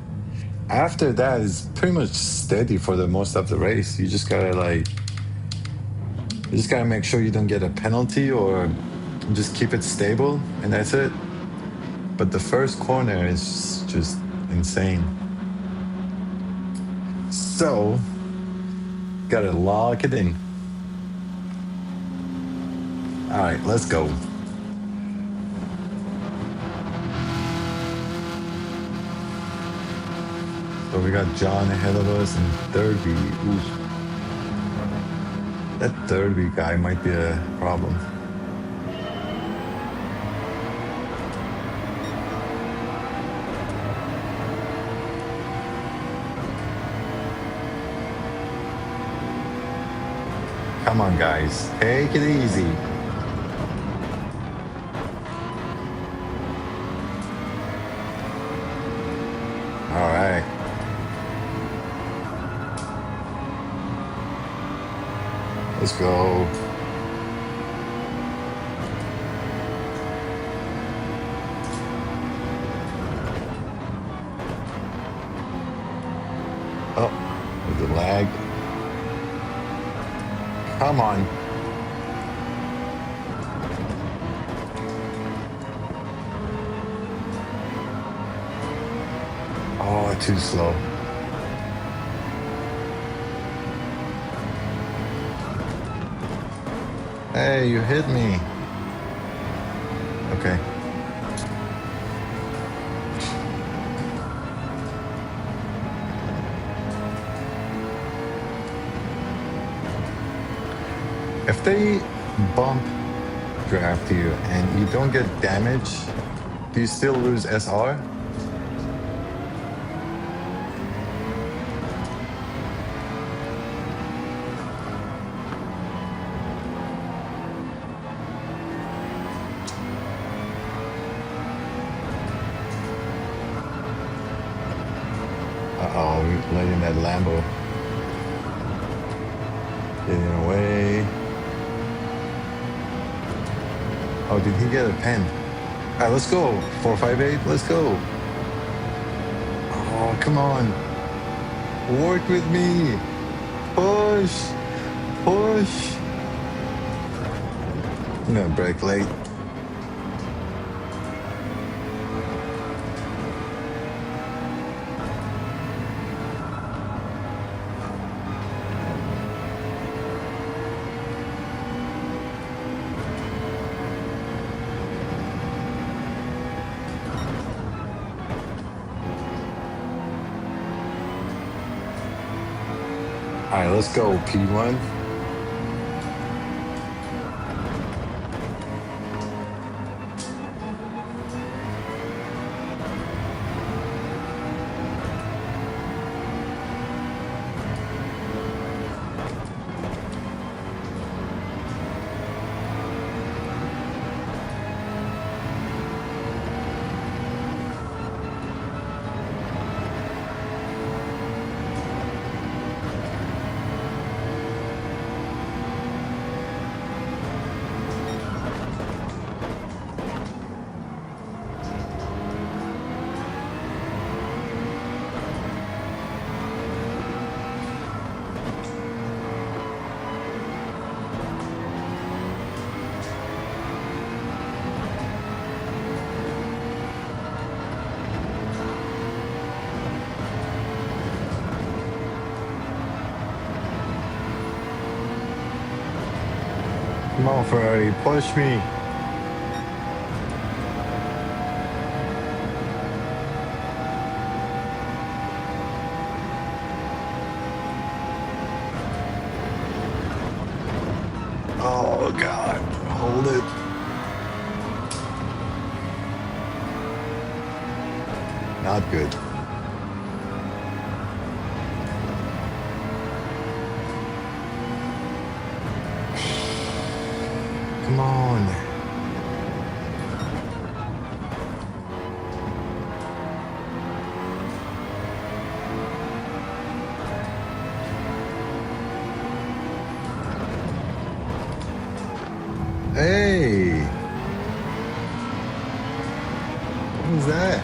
Speaker 1: After that, it's pretty much steady for the most of the race. You just gotta make sure you don't get a penalty or just keep it stable, and that's it. But the first corner is just insane. So, gotta lock it in. All right, let's go. So we got John ahead of us and Derby. Ooh, that Derby guy might be a problem. Come on, guys, take it easy. All right, let's go. Oh, with the lag. Come on. Oh, too slow. Hey, you hit me. Okay. If they bump quicker after you, and you don't get damage. Do you still lose SR? Uh-oh, we're letting that Lambo getting away. Oh, did he get a pen? All right, let's go. 458, let's go. Oh, come on. Work with me. Push. Push. I'm gonna break late. All right, let's go, P1. Come on, Ferrari, push me. Oh, God, hold it. Not good. Come on. Hey. What was that?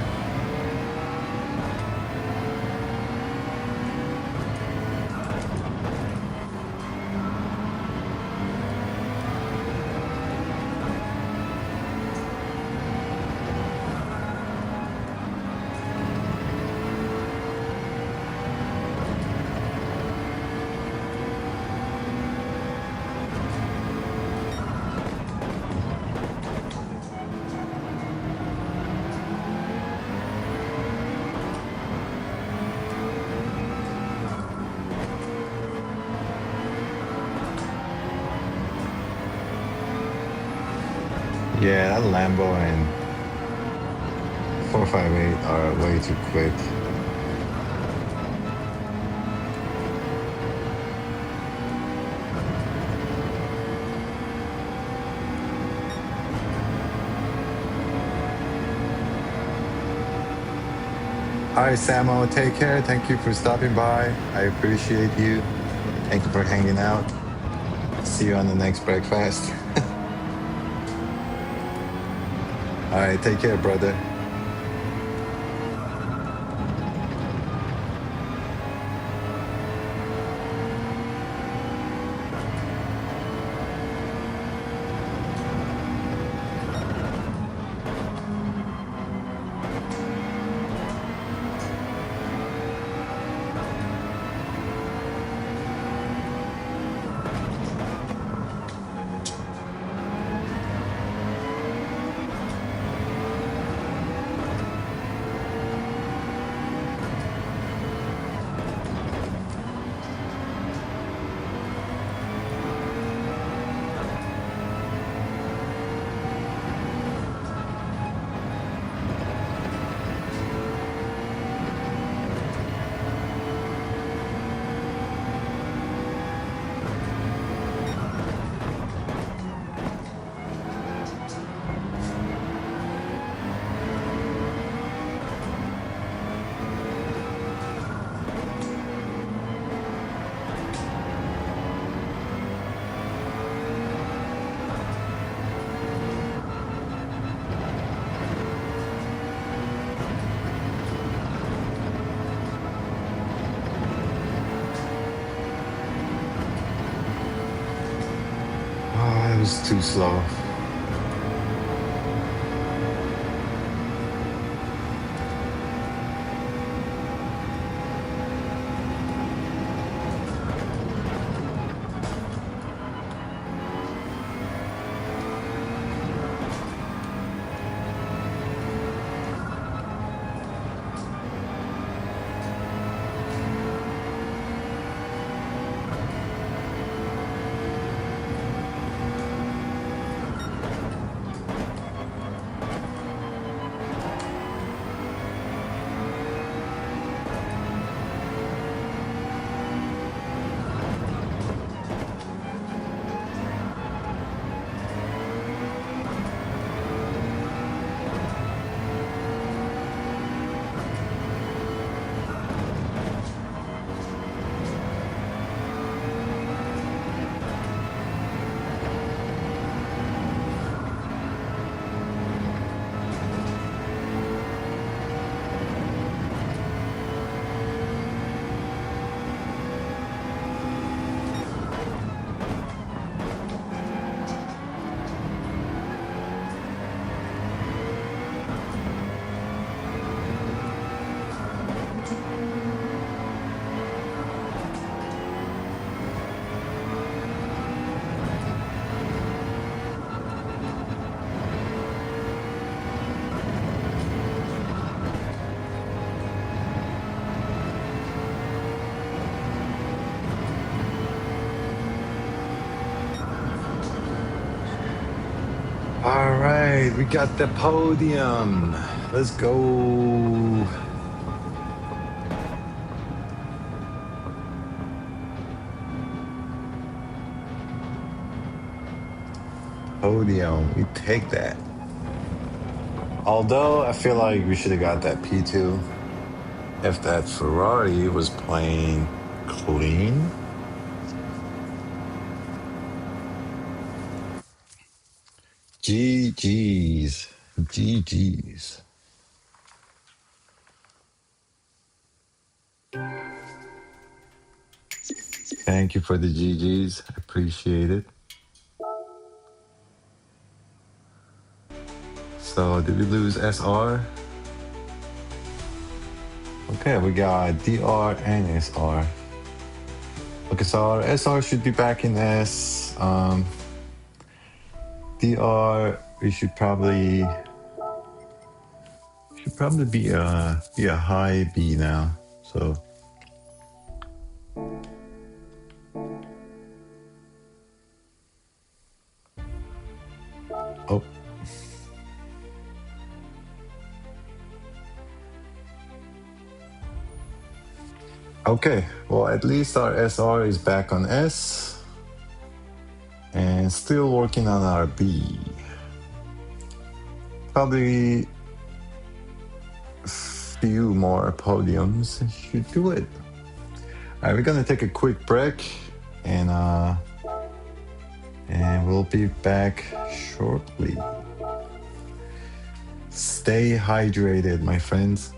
Speaker 1: Yeah, that Lambo and 458 are way too quick. All right, Samo, take care. Thank you for stopping by. I appreciate you. Thank you for hanging out. See you on the next breakfast. All right, take care, brother. was too slow. All right, we got the podium. Let's go. Podium, we take that. Although I feel like we should have got that P2 if that Ferrari was playing clean. GG's. GG's. Thank you for the GG's. I appreciate it. So, did we lose SR? Okay, we got DR and SR. Okay, so our SR should be back in S. DR, we should probably be a high B now. So oh. Okay, well at least our SR is back on S and still working on our B. Probably few more podiums should do it. All right, we're gonna take a quick break and we'll be back shortly. Stay hydrated, my friends.